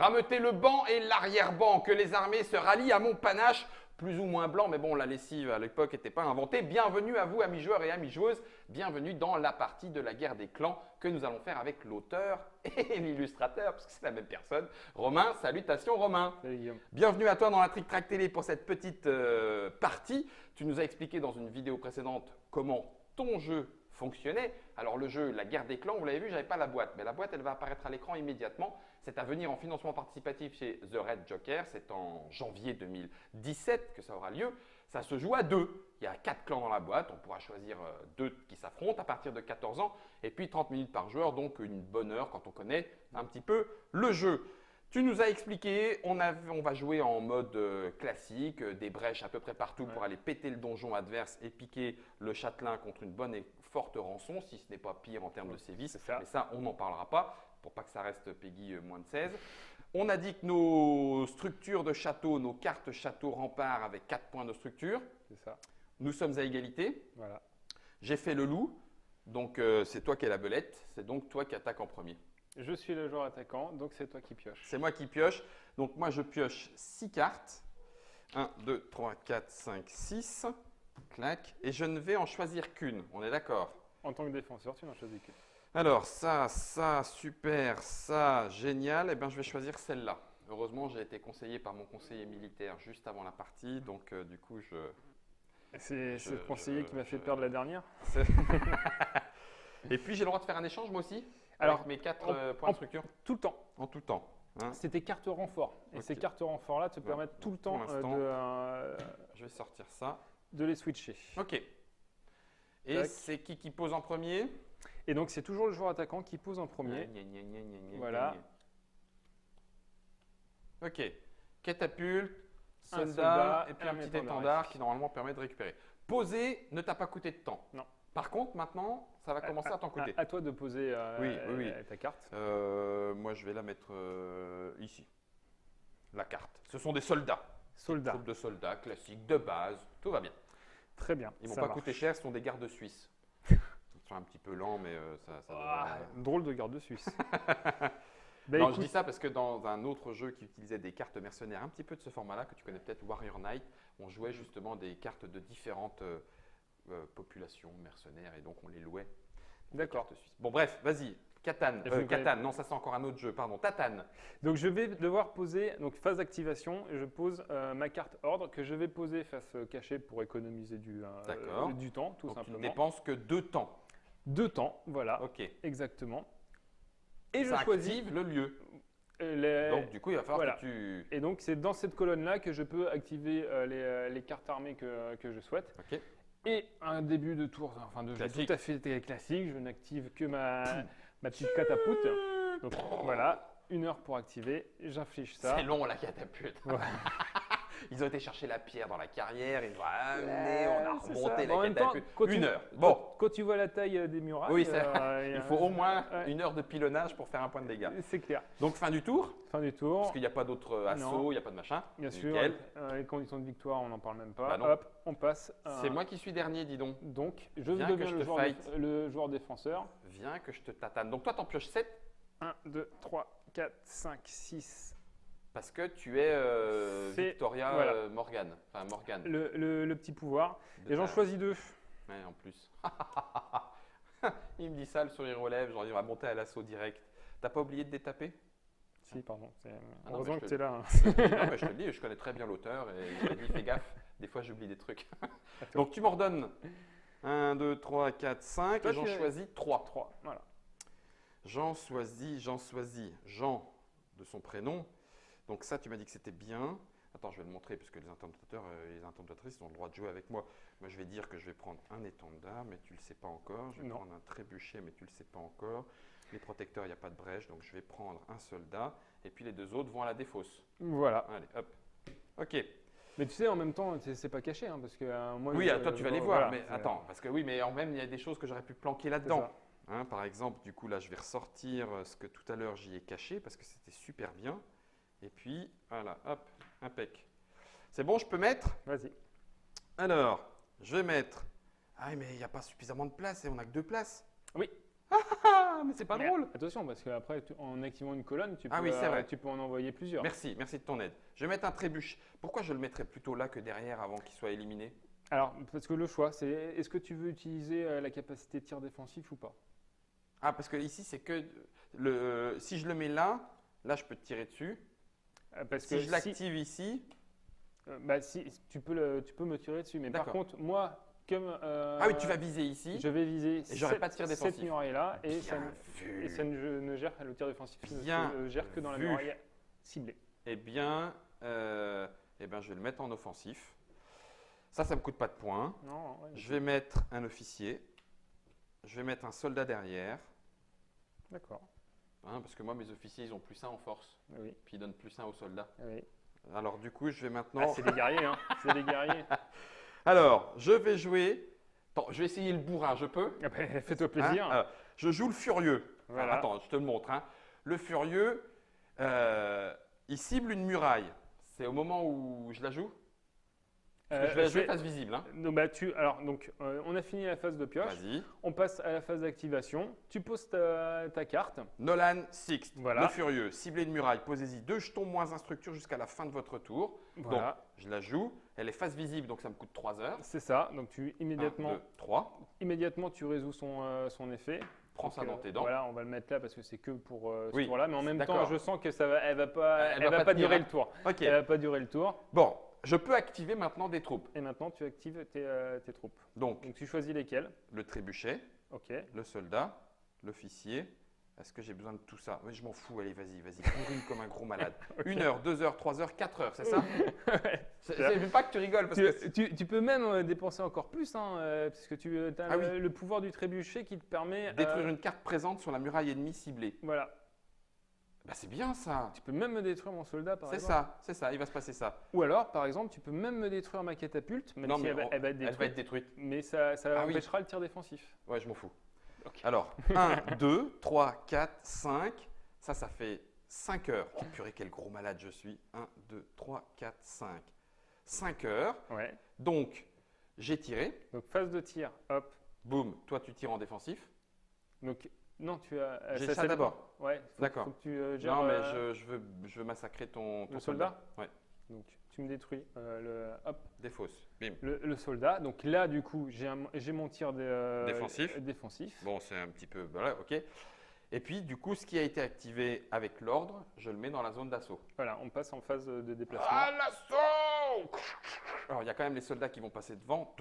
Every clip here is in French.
Rameuter le banc et l'arrière-banc, que les armées se rallient à mon panache, plus ou moins blanc, mais bon, la lessive à l'époque n'était pas inventée. Bienvenue à vous, amis joueurs et amis joueuses. Bienvenue dans la partie de la guerre des clans que nous allons faire avec l'auteur et l'illustrateur, parce que c'est la même personne. Romain, salutations Romain. Salut Guillaume. Bienvenue à toi dans la Trick Track Télé pour cette petite partie. Tu nous as expliqué dans une vidéo précédente comment ton jeu fonctionnait. Alors le jeu, la guerre des clans, vous l'avez vu, je n'avais pas la boîte, mais la boîte, elle va apparaître à l'écran immédiatement. C'est à venir en financement participatif chez The Red Joker. C'est en janvier 2017 que ça aura lieu. Ça se joue à 2. Il y a 4 clans dans la boîte. On pourra choisir 2 qui s'affrontent à partir de 14 ans. Et puis 30 minutes par joueur, donc une bonne heure quand on connaît un petit peu le jeu. Tu nous as expliqué, on va jouer en mode classique, des brèches à peu près partout pour aller péter le donjon adverse et piquer le châtelain contre une bonne et forte rançon, si ce n'est pas pire en termes de sévices. Mais ça, on n'en parlera pas, pour pas que ça reste Peggy moins de 16. On a dit que nos structures de château, nos cartes château rempart avec 4 points de structure. C'est ça. Nous sommes à égalité. Voilà. J'ai fait le loup, donc c'est toi qui es la belette, c'est donc toi qui attaques en premier. Je suis le joueur attaquant, donc c'est toi qui pioches. C'est moi qui pioche. Donc moi, je pioche 6 cartes. 1, 2, 3, 4, 5, 6. Clac. Et je ne vais en choisir qu'une. On est d'accord? En tant que défenseur, tu n'en choisis qu'une. Alors, ça, super, ça, génial. Eh bien, je vais choisir celle-là. Heureusement, j'ai été conseillé par mon conseiller militaire juste avant la partie. Donc, du coup, C'est ce conseiller qui m'a fait perdre la dernière. Et puis, j'ai le droit de faire un échange, moi aussi? Alors, avec mes 4 points de structure? Tout le temps. En tout temps. Hein. C'est tes cartes renforts. Et ces cartes renforts-là te permettent tout le temps je vais sortir ça. de les switcher. Ok. Et c'est qui pose en premier? Et donc, c'est toujours le joueur attaquant qui pose en premier. Voilà. Ok. Catapulte, soldat et puis un petit étendard qui normalement permet de récupérer. Poser ne t'a pas coûté de temps. Non. Par contre, maintenant, ça va commencer à t'en coûter. À toi de poser oui. ta carte. Moi, je vais la mettre ici. La carte. Ce sont des soldats. Des troupes de soldats classiques, de base. Tout va bien. Très bien. Ils ne m'ont pas coûté cher, ce sont des gardes suisses. Ils sont un petit peu lents, mais ça drôle de garde suisse. Non, je dis ça parce que dans un autre jeu qui utilisait des cartes mercenaires un petit peu de ce format-là, que tu connais peut-être, Warrior Knight, on jouait justement des cartes de différentes populations mercenaires et donc on les louait. D'accord. Bon, bref, vas-y. Catan. Non, ça c'est encore un autre jeu. Pardon. Tatane. Donc je vais devoir poser, donc phase d'activation, je pose ma carte ordre que je vais poser face cachée pour économiser du temps, tout simplement. Tu ne dépenses que 2 temps. 2 temps, voilà. Ok. Exactement. Et ça active le lieu. Donc du coup, il va falloir que tu… Et donc c'est dans cette colonne-là que je peux activer les cartes armées que je souhaite. Ok. Et un début de tour, enfin de jeu tout à fait classique, je n'active que ma petite catapulte. Donc voilà, 1 heure pour activer, j'inflige ça. C'est long la catapulte. Ouais. Ils ont été chercher la pierre dans la carrière, ils ont amené, on a remonté la catapulte. 1 heure. Bon. Quand tu vois la taille des murailles, oui, il faut au moins 1 heure de pilonnage pour faire un point de dégâts. C'est clair. Donc fin du tour. Fin du tour. Parce qu'il n'y a pas d'autres assauts, il n'y a pas de machin. Bien sûr. Les conditions de victoire, on n'en parle même pas. Bah hop, on passe. C'est moi qui suis dernier, dis donc. Donc je deviens le joueur défenseur. Viens que je te tatane. Donc toi, t'en pioches 7. 1, 2, 3, 4, 5, 6. Parce que tu es Victoria Morgane. Enfin, Morgane. Le petit pouvoir. Et j'en choisis 2. Ouais, en plus. Il me dit ça, le sourire aux lèvres. Genre, il va monter à l'assaut direct. T'as pas oublié de détaper? Si, pardon. Heureusement que tu es là. Non, mais je te le dis, je connais très bien l'auteur et il m'a dit fais gaffe, des fois j'oublie des trucs. Donc tu m'ordonnes 1, 2, 3, 4, 5 et j'en choisis 3. 3, voilà. J'en choisis Jean de son prénom. Donc ça, tu m'as dit que c'était bien. Attends, je vais le montrer parce que les interprétateurs et les interprétatrices ont le droit de jouer avec moi. Moi, je vais dire que je vais prendre un étendard, mais tu ne le sais pas encore. Je vais prendre un trébuchet, mais tu ne le sais pas encore. Les protecteurs, il n'y a pas de brèche, donc je vais prendre un soldat. Et puis les 2 autres vont à la défausse. Voilà. Allez, hop. Ok. Mais tu sais, en même temps, c'est pas caché, hein, parce que moi… Oui, toi, tu vas les voir, mais attends, parce que oui, mais en même, il y a des choses que j'aurais pu planquer là-dedans. Hein, par exemple, du coup, là, je vais ressortir ce que tout à l'heure j'y ai caché, parce que c'était super bien. Et puis, voilà, hop, impec. C'est bon, je peux mettre? Vas-y. Alors, je vais mettre… Ah, mais il n'y a pas suffisamment de place et on n'a que 2 places. Oui. Ah, mais c'est pas Mais drôle. attention, parce qu'après, en activant une colonne, Ah oui, c'est vrai. tu peux en envoyer plusieurs. Merci, merci de ton aide. Je vais mettre un trébuchet. Pourquoi je le mettrais plutôt là que derrière avant qu'il soit éliminé? Alors, parce que le choix, c'est est-ce que tu veux utiliser la capacité de tir défensif ou pas? Ah, parce que ici, c'est que si je le mets là, là, je peux te tirer dessus. Parce Si que je l'active ici, si, tu peux me tirer dessus. Mais par D'accord. contre, moi, comme ah oui, tu vas viser ici. je vais viser Et j'aurai pas de tir défensif. cette muraille-là et Bien vu. ça ne gère le tir défensif Bien ne gère que dans la vu. muraille ciblée. Eh bien, je vais le mettre en offensif. Ça me coûte pas de points. Non, ouais, Je vais mettre un officier. Je vais mettre un soldat derrière. d'accord. Hein, parce que moi, mes officiers, ils ont +1 en force. Oui, Puis ils donnent +1 aux soldats. oui. Alors, du coup, je vais Ah, maintenant. c'est des guerriers, hein. C'est des guerriers. Alors, je vais jouer. Attends, je vais essayer le bourrin, je peux? Ah ben, fais-toi Hein plaisir. Alors, je joue le furieux. Voilà. Alors, attends, je te le montre. Hein. Le furieux, il cible une muraille. C'est au moment où je la joue? Parce que je vais la jouer face visible. Hein. Donc, on a fini la phase de pioche. Vas-y. On passe à la phase d'activation. Tu poses ta carte. Nolan Sixte, Voilà. le furieux, ciblez une muraille, posez-y 2 jetons moins un structure jusqu'à la fin de votre tour. Voilà. Donc, je la joue. Elle est face visible, donc ça me coûte 3 heures. C'est ça. Donc, 1, immédiatement, 2, 3. tu résous son effet. Prends ça Donc, dans tes dents. Voilà, on va le mettre là parce que c'est que pour ce Oui, tour-là. Mais en même temps, d'accord. je sens que elle va pas tenir, durer hein. le tour. Ok. Elle va pas durer le tour. Bon, je peux activer maintenant des troupes. Et maintenant, tu actives tes troupes. Donc, Donc, tu choisis lesquelles. le trébuchet, Ok. le soldat, l'officier. Est-ce que j'ai besoin de tout ça? Oui, je m'en fous. Allez, vas-y, bourrine comme un gros malade. 1 heure, 2 heures, 3 heures, 4 heures, c'est ça? Je veux pas que tu rigoles parce que Tu peux même dépenser encore plus, hein, parce que tu as Ah oui. le pouvoir du trébuchet qui te permet. détruire une carte présente sur la muraille ennemie ciblée. Voilà. Bah, c'est bien ça. Tu peux même me détruire mon soldat, par C'est exemple. ça, il va se passer ça. Ou alors, par exemple, tu peux même me détruire ma catapulte, même Non, si mais elle va être elle détruite. va être détruite. Mais ça Ah oui. empêchera le tir défensif. Ouais, je m'en fous. Ok. Alors, 1, 2, 3, 4, 5. Ça fait 5 heures. Oh purée, quel gros malade je suis. 1, 2, 3, 4, 5. 5 heures. Ouais. Donc, j'ai tiré. Donc, phase de tir, hop. Boum, toi tu tires en défensif. Donc, non, tu as. J'ai ça dépend. d'abord. Ouais. D'accord. Faut que tu gères Non, mais je veux massacrer ton le soldat. Ouais, Donc, tu me détruis hop, défausse. Bim. le soldat. Donc là, du coup, j'ai mon tir défensif. Bon, c'est un petit peu. Voilà, ok. Et puis, du coup, ce qui a été activé avec l'ordre, je le mets dans la zone d'assaut. Voilà, on passe en phase de déplacement. À l'assaut! Alors, il y a quand même les soldats qui vont passer devant.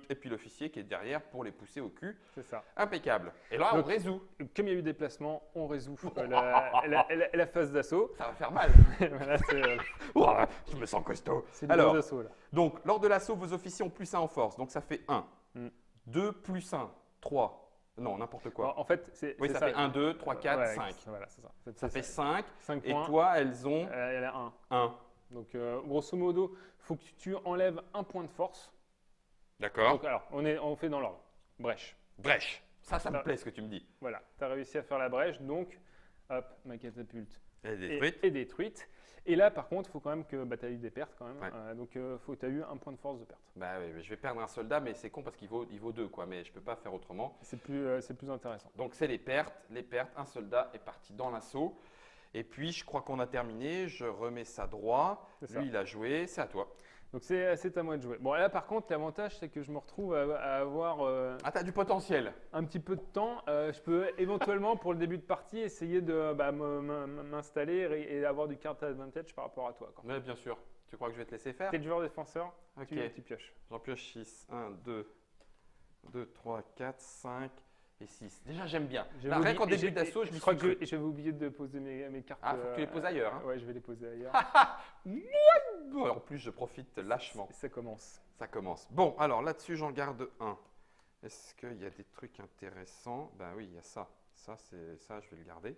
Et puis l'officier qui est derrière pour les pousser au cul. C'est ça. Impeccable. Et là, on Donc, résout. Comme il y a eu déplacement, on résout la phase d'assaut. Ça va faire mal. Voilà, Ouah, je me sens costaud. c'est le Alors, gros assaut là. donc, lors de l'assaut, vos officiers ont +1 en force. Donc, ça fait 1, Mm. 2 +1, 3. Non, n'importe quoi. En fait, c'est Oui, c'est ça fait 1, 2, 3, 4, Ouais, 5. Voilà, c'est ça. Ça fait 5. 5 Et points. toi, elles ont Elle a 1. 1. Donc, grosso modo, il faut que tu enlèves un point de force. D'accord. Donc, alors, on fait dans l'ordre. Brèche. Brèche. Ça me Ah. plaît ce que tu me dis. Voilà, tu as réussi à faire la brèche. Donc, hop, ma catapulte Elle est détruite. est détruite. Et là, par contre, il faut quand même que tu as eu des pertes quand même. Ouais. Donc, tu as eu un point de force de perte. Bah oui, mais je vais perdre un soldat, mais c'est con parce qu'il vaut 2, quoi. Mais je peux pas faire autrement. C'est plus intéressant. Donc c'est les pertes. Un soldat est parti dans l'assaut. Et puis je crois qu'on a terminé. Je remets ça droit. C'est ça. Lui, il a joué. C'est à toi. Donc, c'est à moi de jouer. Bon, là, par contre, l'avantage, c'est que je me retrouve à avoir Ah, t'as du potentiel. un petit peu de temps. Je peux éventuellement, pour le début de partie, essayer de m'installer et avoir du card advantage par rapport à toi. Oui, bien sûr. Tu crois que je vais te laisser faire? Tu es le joueur défenseur, Ok. tu pioches. J'en pioche 6. 1, 2, 3, 4, 5 et 6. Déjà, j'aime bien. Là, rien qu'en début d'assaut, je m'y crois suis que cru. je vais oublier de poser mes cartes. Ah, faut que tu les poses ailleurs. Hein. Ouais, je vais les poser ailleurs. Bon, en plus, je profite lâchement. Ça commence. Ça commence. Bon, alors là-dessus, j'en garde un. Est-ce qu'il y a des trucs intéressants? Ben oui, il y a ça. Ça, je vais le garder.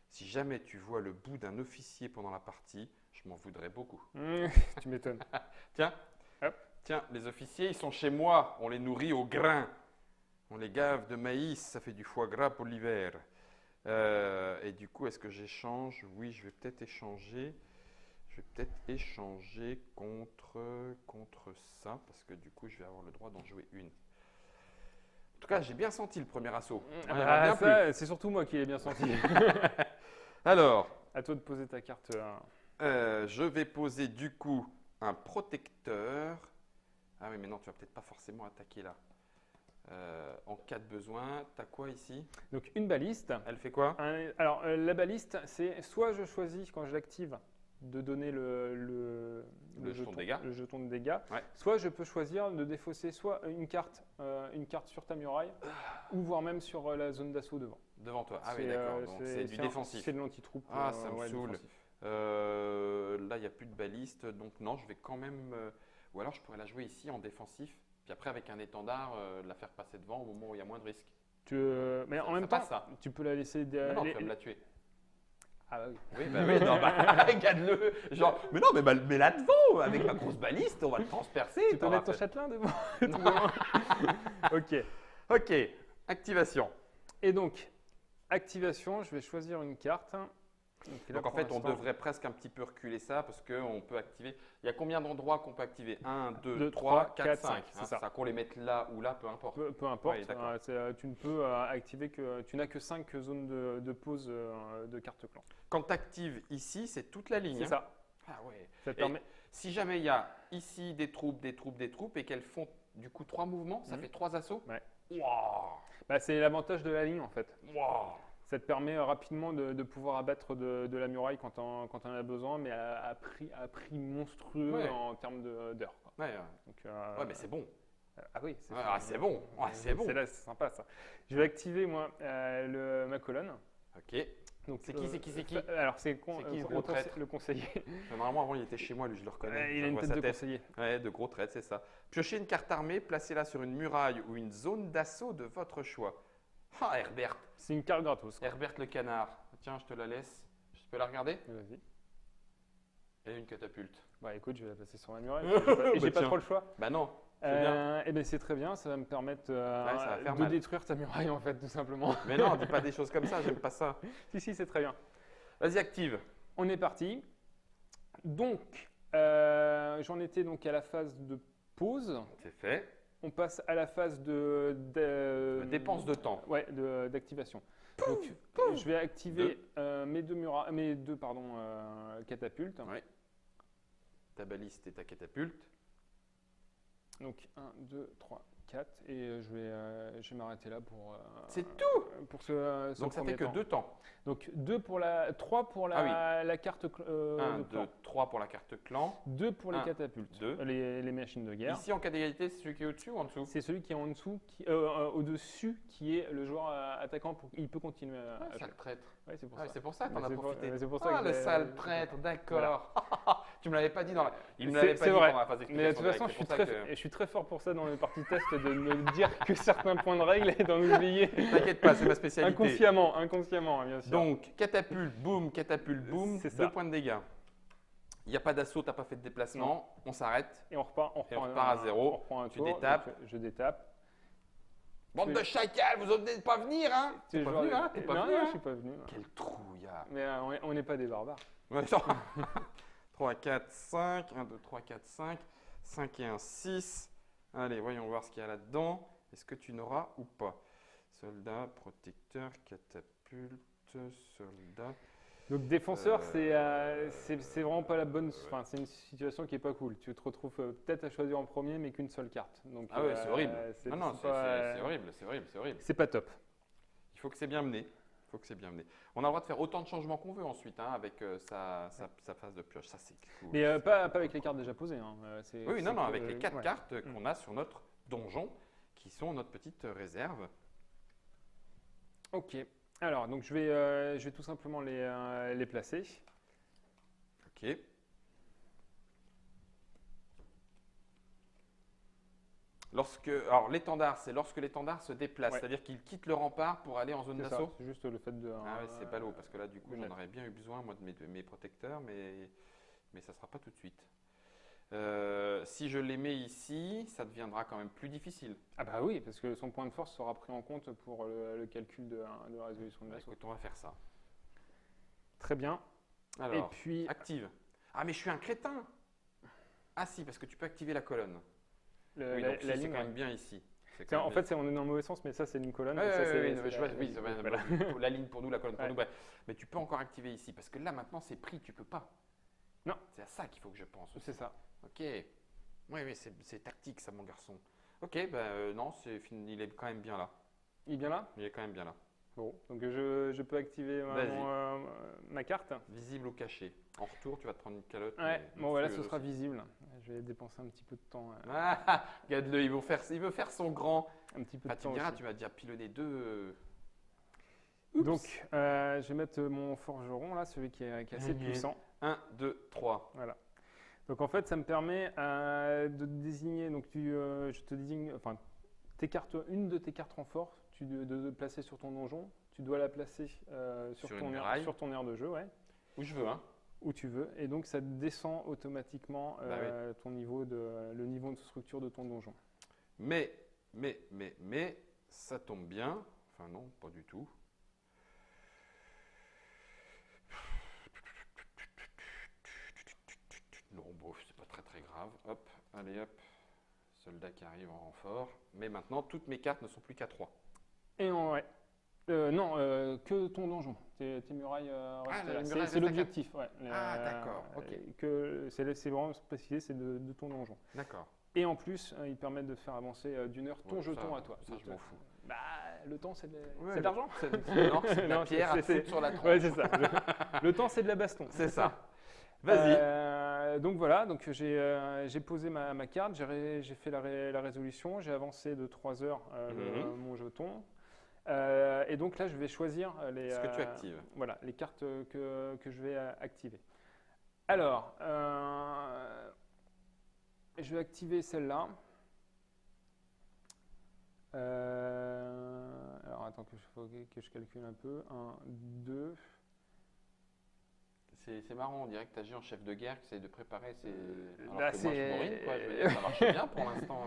Si jamais tu vois le bout d'un officier pendant la partie, je m'en voudrais beaucoup. Tu m'étonnes. Tiens, Hop. tiens, les officiers, ils sont chez moi. On les nourrit au grain. On les gave de maïs. Ça fait du foie gras pour l'hiver. Et du coup, est-ce que j'échange? Oui, je vais peut-être échanger. contre ça, parce que du coup, je vais avoir le droit d'en jouer une. En tout cas, j'ai bien senti le premier assaut. Ah Ouais, il bah, m'a bien ça, c'est surtout moi qui l'ai bien senti. plu. Alors, À toi de poser ta carte. je vais poser du coup un protecteur. Ah oui, mais non, tu vas peut-être pas forcément attaquer là. En cas de besoin, tu as quoi ici? Donc une baliste. Elle fait quoi? Alors la baliste, c'est soit je choisis quand je l'active de donner le jeton de dégâts. le jeton de dégâts, Ouais. soit je peux choisir de défausser soit une carte sur ta muraille, ou voire même sur la zone d'assaut devant. Devant toi. Ah oui, C'est, d'accord. Donc c'est du défensif. C'est de l'anti-troupe. Ah, ça me saoule. défensif. Là, il n'y a plus de baliste. Donc non, je vais quand même… ou alors, je pourrais la jouer ici en défensif. Puis après, avec un étendard, la faire passer devant au moment où il y a moins de risques. Mais en même ça temps, passe, ça. tu peux la laisser… Mais non, tu vas me la tuer. Ah bah oui. Oui, bah oui, non, bah, regarde-le. Genre, mais non, mais là devant, avec ma grosse baliste, on va le transpercer. Tu peux t'auras mettre ton fait- châtelain devant. Ok. Ok, activation. Et donc, activation, je vais choisir une carte. là, Donc en pour fait, on l'instant, devrait presque un petit peu reculer ça parce qu'on peut activer. Il y a combien d'endroits qu'on peut activer? 1, 2, Deux, 3, trois, 4, quatre, 5. cinq, c'est ça. Qu'on les mette là ou là, peu importe. Peu importe, Oui, d'accord. tu ne peux activer que… Tu n'as que 5 zones de pause de carte clan. Quand tu actives ici, c'est toute la ligne. C'est hein. ça. Ah ouais. Ça te Et permet… si jamais il y a ici des troupes, des troupes, des troupes et qu'elles font du coup 3 mouvements, ça Mhm. fait 3 assauts. Ouais. Waouh. Bah, c'est l'avantage de la ligne en fait. Waouh. Ça te permet rapidement de pouvoir abattre de la muraille quand on en as besoin, mais à prix monstrueux Ouais. en termes d'heures. Quoi. Ouais, Donc, ouais, mais c'est bon. Ah oui, Ah, c'est bon. Ah, c'est bon. C'est sympa ça. Je vais activer moi ma colonne. Ok. Donc, C'est qui Alors c'est C'est qui, ce gros le, traître le conseiller. Normalement, avant, il était chez moi, lui, je le reconnais. Il Je a une vois tête sa de conseiller. Ouais, de gros traits, c'est ça. Piochez une carte armée, placez-la sur une muraille ou une zone d'assaut de votre choix. Ah, Herbert. C'est une carte gratos. quoi. Herbert le canard. Tiens, je te la laisse. Je peux la regarder? Vas-y. Elle a une catapulte. Bah écoute, je vais la placer sur la muraille. Et j'ai pas tiens. trop le choix. Bah non. C'est bien. Eh ben c'est très bien, ça va me permettre Ouais, ça va faire de mal. détruire ta muraille en fait, tout simplement. Mais non, dis pas des choses comme ça, j'aime pas ça. Si, c'est très bien. Vas-y, active. On est parti. Donc, j'en étais donc à la phase de pause. C'est fait. On passe à la phase Dépense de temps. Ouais, d'activation. Donc, je vais activer mes deux catapultes. Ouais. Ta baliste et ta catapulte. Donc 1, 2, 3, 4. Et je vais m'arrêter là pour. C'est tout. Pour ce Donc ça premier fait que temps. 2 temps. Donc 3 pour la carte 1, de 2, clan. 3 pour la carte clan. 2 pour les Un, catapultes. 2. Les machines de guerre. Ici, en cas d'égalité, c'est celui qui est au-dessus ou en dessous? C'est celui qui est en dessous, au-dessus, qui est le joueur attaquant. Il peut continuer à Sale jouer. traître. Ouais, c'est pour Ah, ça. c'est pour ça que t'en Mais as c'est pour- profité. c'est pour ça Ah, que le j'ai- sale traître, d'accord. Tu me l'avais pas dit dans la… Il me C'est- l'avait pas c'est dit vrai. pendant la phase Mais de d'explication toute façon, directe. C'est pour ça je suis très fort pour ça dans les parties test de me dire que certains points de règle et d'en oublier. T'inquiète pas, c'est ma spécialité. Inconsciemment, bien sûr. Donc, catapulte, boum, C'est 2 ça. points de dégâts. Il n'y a pas d'assaut, tu n'as pas fait de déplacement, on s'arrête. Et on repart à zéro. On reprend un Tu tour. détapes. Donc, je détape. Bande de chacals, vous n'osez pas venir, hein? Tu es T'es pas joueur venu, de- hein? T'es pas Non, venu, non, hein? je suis pas venu. non. Quel trouillard. Mais on n'est pas des barbares. Ouais, 3, 4, 5. 1, 2, 3, 4, 5. 5 et 1, 6. Allez, voyons voir ce qu'il y a là-dedans. Est-ce que tu n'auras ou pas? Soldat, protecteur, catapulte, soldat. Donc défenseur, c'est vraiment pas la bonne. Enfin, c'est une situation qui est pas cool. Tu te retrouves peut-être à choisir en premier, mais qu'une seule carte. Donc, Ah ouais, c'est horrible. c'est Non, pas- c'est horrible, c'est horrible, c'est horrible. C'est pas top. Il faut que c'est bien mené. Il faut que c'est bien mené. On a le droit de faire autant de changements qu'on veut ensuite, hein, avec sa phase de pioche. Ça, c'est cool. Mais pas avec les cartes déjà posées. Hein. Oui, non, avec les 4 ouais. cartes qu'on a sur notre donjon, qui sont notre petite réserve. Ok. Alors, donc je vais tout simplement les placer. Ok. Alors, l'étendard, c'est lorsque l'étendard se déplace, Ouais. c'est-à-dire qu'il quitte le rempart pour aller en zone C'est ça. d'assaut. C'est juste le fait de. Ah ouais, c'est ballot, parce que là, du coup, de j'en mettre. aurais bien eu besoin, moi, de mes protecteurs, mais ça ne sera pas tout de suite. Si je les mets ici, ça deviendra quand même plus difficile. Ah bah oui, parce que son point de force sera pris en compte pour le calcul de la résolution de Bah, l'assaut. écoute, on va faire ça. Très bien. Alors, Et puis, active. Ah, mais je suis un crétin. Ah si, parce que tu peux activer la colonne. le- Oui, la, donc si, la c'est ligne. quand même bien ici. C'est quand En même- fait, on est dans le mauvais sens, mais ça, c'est une colonne. Ouais, et ça, ouais, c'est ouais, c'est ouais, je vois, oui, voilà. la ligne pour nous, la colonne pour Ouais. nous. Mais tu peux encore activer ici parce que là maintenant c'est pris, tu peux pas. Non. C'est à ça qu'il faut que je pense aussi. C'est ça. Ok. Oui, oui, c'est tactique ça, mon garçon. Ok, non, c'est fini, il est quand même bien là. Il est bien là? Il est quand même bien là. Bon, donc je peux activer Vas-y. ma carte. Visible ou caché. En retour, tu vas te prendre une calotte. Ouais, mais bon, voilà, ce monstrueuse sera aussi. visible. Je vais dépenser un petit peu de temps. Ah, regarde-le, il veut faire son grand. Un petit peu Ah, de tu temps me diras, aussi. tu m'as déjà pilonné deux. Donc, je vais mettre mon forgeron, là, celui qui est assez puissant. 1, 2, 3. Voilà. Donc, en fait, ça me permet de désigner. Donc, je te désigne. Enfin, une de tes cartes renforts, de placer sur ton donjon. Tu dois la placer Sur une muraille. sur ton aire de jeu, ouais, Où je veux, hein. où tu veux. Et donc, ça descend automatiquement Bah ton niveau le niveau de structure de ton donjon. Mais, ça tombe bien. Enfin, non, pas du tout. Non, bon, c'est pas très très grave. Hop, allez hop. Soldat qui arrive en renfort. Mais maintenant, toutes mes cartes ne sont plus qu'à 3. Et ouais. Non, que ton donjon. Tes murailles restent les là. murailles C'est restent à l'objectif. Ouais. Ah, d'accord, ok. C'est vraiment précisé, c'est de ton donjon. D'accord. Et en plus, ils permettent de faire avancer d'une heure ton Ouais, jeton ça, à toi. ça, je m'en fous. Bah, le temps, c'est de Ouais, c'est de l'argent. Non, c'est de la Non, pierre à c'est- foutre sur la tronche. Ouais, c'est ça. Le temps, c'est de la baston. C'est ça. Vas-y. Donc voilà, donc j'ai posé ma carte, j'ai fait la résolution, j'ai avancé de 3 heures mon jeton. Et donc là, je vais choisir Ce que tu actives. voilà, les cartes que je vais activer. Alors, je vais activer celle-là. Alors attends que je calcule un peu. 1, 2. C'est marrant, on dirait que tu agis en chef de guerre qui essaie de préparer ses. Alors Là, que moi, je c'est- bourrine, quoi. Je veux dire, ça marche bien pour l'instant.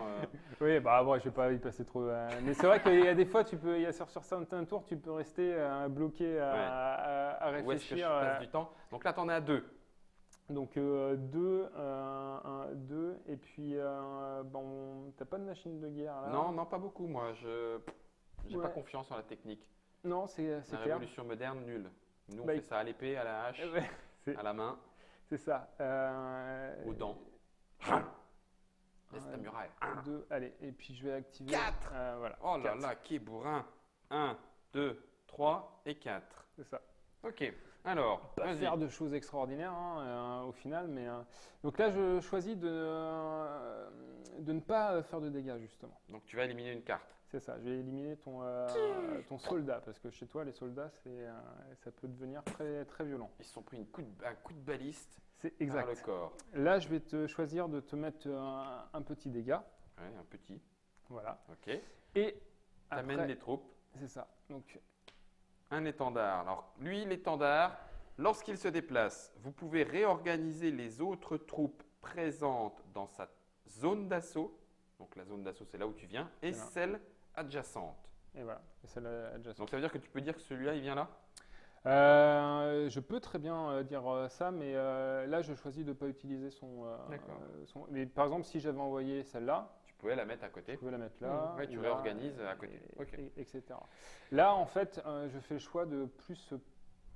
Oui, bah bon, je vais pas y passer trop. Mais c'est vrai qu'il y a des fois, sur certains tours, tu peux rester bloqué à Où est-ce que je réfléchir. passe du temps? Donc là, tu en as 2. Donc 2, 2, et puis bon, t'as pas de machine de guerre là? Non, non, pas beaucoup. Moi, je n'ai pas Ouais. confiance en la technique. Non, c'est La clair. révolution moderne, nulle. Nous, on Bah, fait ça à l'épée, à la hache, Ouais, c'est à la main, c'est ça. aux dents. Laisse ta muraille. 2, allez, et puis je vais activer. 4. Voilà. Oh là 4, là, qui est bourrin. 1, 2, 3 et 4. c'est ça. Ok. Alors, Pas vas-y. faire de choses extraordinaires au final, mais donc là je choisis de ne pas faire de dégâts justement. Donc, tu vas éliminer une carte. C'est ça, je vais éliminer ton soldat parce que chez toi les soldats ça peut devenir très très violent. Ils se sont pris un coup de baliste C'est par le exact. corps. Là je vais te choisir de te mettre un petit dégât, Ouais, un petit. voilà. Ok. Et T'amènes après, les troupes. c'est ça. Donc Un étendard. Alors, lui, l'étendard, lorsqu'il se déplace, vous pouvez réorganiser les autres troupes présentes dans sa zone d'assaut. Donc, la zone d'assaut, c'est là où tu viens, et C'est là. celle adjacente. et voilà, et celle adjacente. Donc, ça veut dire que tu peux dire que celui-là, il vient là? Je peux très bien dire ça, mais là je choisis de ne pas utiliser D'accord. Mais par exemple, si j'avais envoyé celle-là, Tu pouvais la mettre à côté. je pouvais la mettre là. Ouais, tu ou là, réorganises à côté. Ok. Etc. Là, en fait, je fais le choix de plus.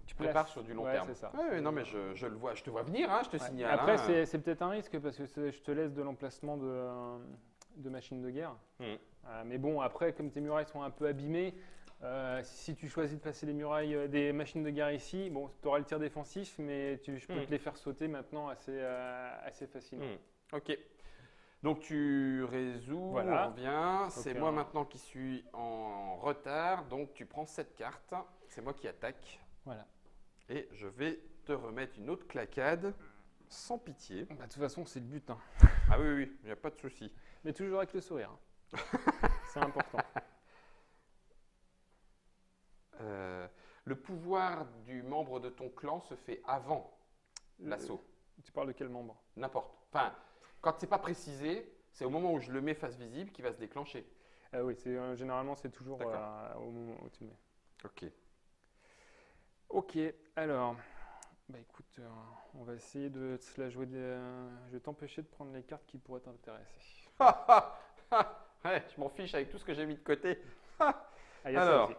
Tu prépares sur du long Ouais, terme. c'est ça. Ouais, non, mais je le vois. Je te vois venir, hein, je te Ouais. signale. Après, hein. c'est peut-être un risque parce que je te laisse de l'emplacement de machines de guerre. Hmm. Mais bon, après, comme tes murailles sont un peu abîmées, si tu choisis de passer les murailles des machines de guerre ici, bon, tu auras le tir défensif, mais je peux te les faire sauter maintenant assez facilement. Ok. Donc tu résous, Voilà. on revient. C'est Ok, moi hein. maintenant qui suis en retard. Donc tu prends cette carte. C'est moi qui attaque. Voilà. Et je vais te remettre une autre claquade sans pitié. Bah, de toute façon, c'est le but, hein. Ah oui, oui, il n'y a pas de souci. Mais toujours avec le sourire, hein. C'est important. Le pouvoir du membre de ton clan se fait avant l'assaut. Tu parles de quel membre? N'importe. Enfin, quand c'est pas précisé, c'est au moment où je le mets face visible qu'il va se déclencher. Oui, généralement, c'est toujours D'accord. au moment où tu le mets. Ok. Ok, alors, bah écoute, on va essayer de se la jouer. Je vais t'empêcher de prendre les cartes qui pourraient t'intéresser. Ouais, je m'en fiche avec tout ce que j'ai mis de côté. Ah, il y a ça Alors, aussi.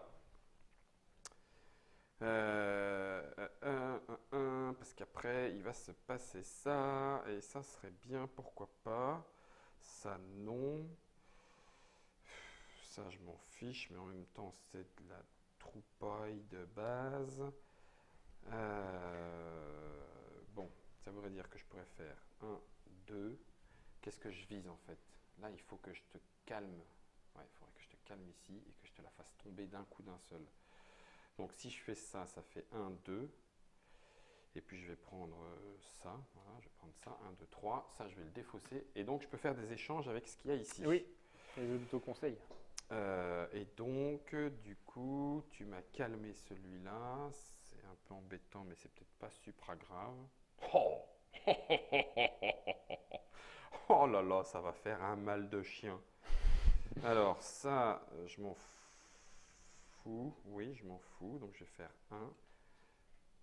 parce qu'après, il va se passer ça, et ça serait bien, pourquoi pas. Ça, non. Ça, je m'en fiche, mais en même temps, c'est de la troupaille de base. Bon, ça voudrait dire que je pourrais faire 1, 2. Qu'est-ce que je vise en fait? Là, il faut que je te calme. Ouais, il faudrait que je te calme ici et que je te la fasse tomber d'un coup d'un seul. Donc si je fais ça, ça fait 1, 2. Et puis je vais prendre ça. Voilà, je vais prendre ça. 1, 2, 3. Ça, je vais le défausser. Et donc, je peux faire des échanges avec ce qu'il y a ici. Oui, les autoconseils. Et donc, du coup, tu m'as calmé celui-là. C'est un peu embêtant, mais c'est peut-être pas super grave. Oh Oh là là, ça va faire un mal de chien. Alors, ça, je m'en fous. Oui, je m'en fous. Donc, je vais faire 1,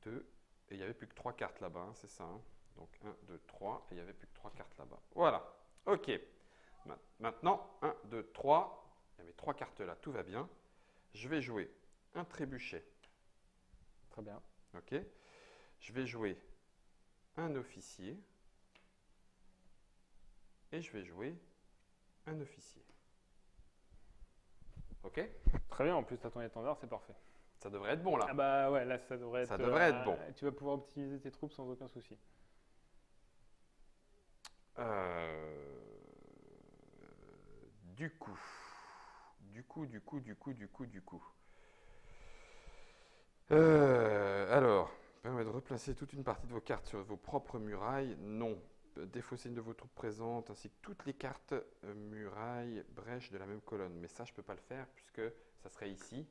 2. Et il n'y avait plus que 3 cartes là-bas, hein, c'est ça. Hein. Donc, 1, 2, 3. Et il n'y avait plus que 3 cartes là-bas. Voilà. OK. Maintenant, 1, 2, 3. Il y avait 3 cartes là. Tout va bien. Je vais jouer un trébuchet. Très bien. OK. Je vais jouer un officier. Et je vais jouer un officier. OK? Très bien, en plus, tu as ton étendard, c'est parfait. Ça devrait être bon là. Ah bah ouais, là, ça devrait Ça être, devrait être bon. Tu vas pouvoir optimiser tes troupes sans aucun souci. Du coup. Alors, permet de replacer toute une partie de vos cartes sur vos propres murailles. Non. Défausser une de vos troupes présentes ainsi que toutes les cartes murailles, brèches de la même colonne. Mais ça, je ne peux pas le faire puisque ça serait ici.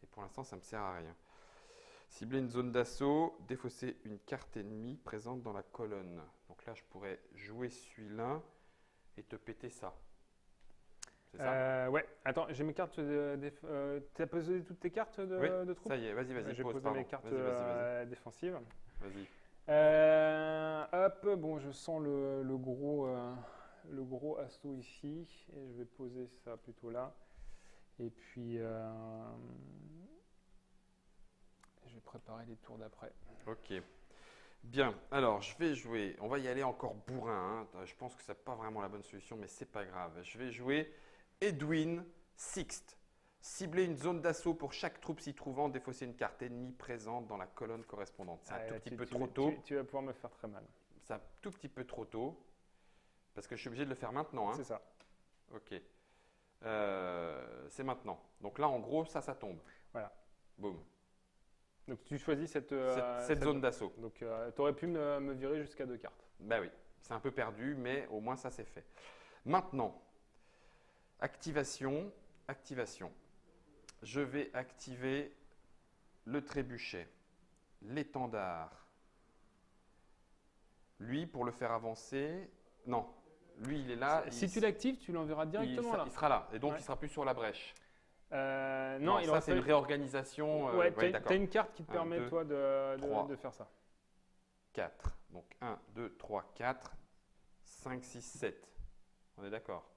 Et pour l'instant, ça ne me sert à rien. Cibler une zone d'assaut, défausser une carte ennemie présente dans la colonne. Donc là, je pourrais jouer celui-là et te péter ça. C'est ça? Ouais, attends, j'ai mes cartes. Tu as posé toutes tes cartes Oui, de troupes? ça y est, vas-y, Ouais, j'ai pose, posé pardon. mes cartes Vas-y. défensives. Vas-y. Hop, bon, je sens le gros assaut ici. Et je vais poser ça plutôt là. Et puis, je vais préparer les tours d'après. Ok. Bien, alors je vais jouer, on va y aller encore bourrin, hein. Je pense que ce n'est pas vraiment la bonne solution, mais c'est pas grave. Je vais jouer Edwin Sixte. Cibler une zone d'assaut pour chaque troupe s'y trouvant, défausser une carte ennemie présente dans la colonne correspondante. C'est un tout petit peu trop tôt. Tu vas pouvoir me faire très mal. C'est un tout petit peu trop tôt, parce que je suis obligé de le faire maintenant. Hein. C'est ça. Ok. C'est maintenant. Donc là, en gros, ça tombe. Voilà. Boum. Donc tu choisis cette zone d'assaut. Donc tu aurais pu me virer jusqu'à 2 cartes. Ben oui, c'est un peu perdu, mais au moins ça c'est fait. Maintenant, activation. Je vais activer le trébuchet, l'étendard. Lui, pour le faire avancer, non, lui il est là. Si tu l'actives, tu l'enverras directement là. Il sera là, et donc Ouais. il sera plus sur la brèche. Non, ça c'est une réorganisation. Ouais, tu d'accord. as une carte qui te 1, permet 2, toi 3. de faire ça. 4. Donc 1, 2, 3, 4, 5, 6, 7. On est d'accord?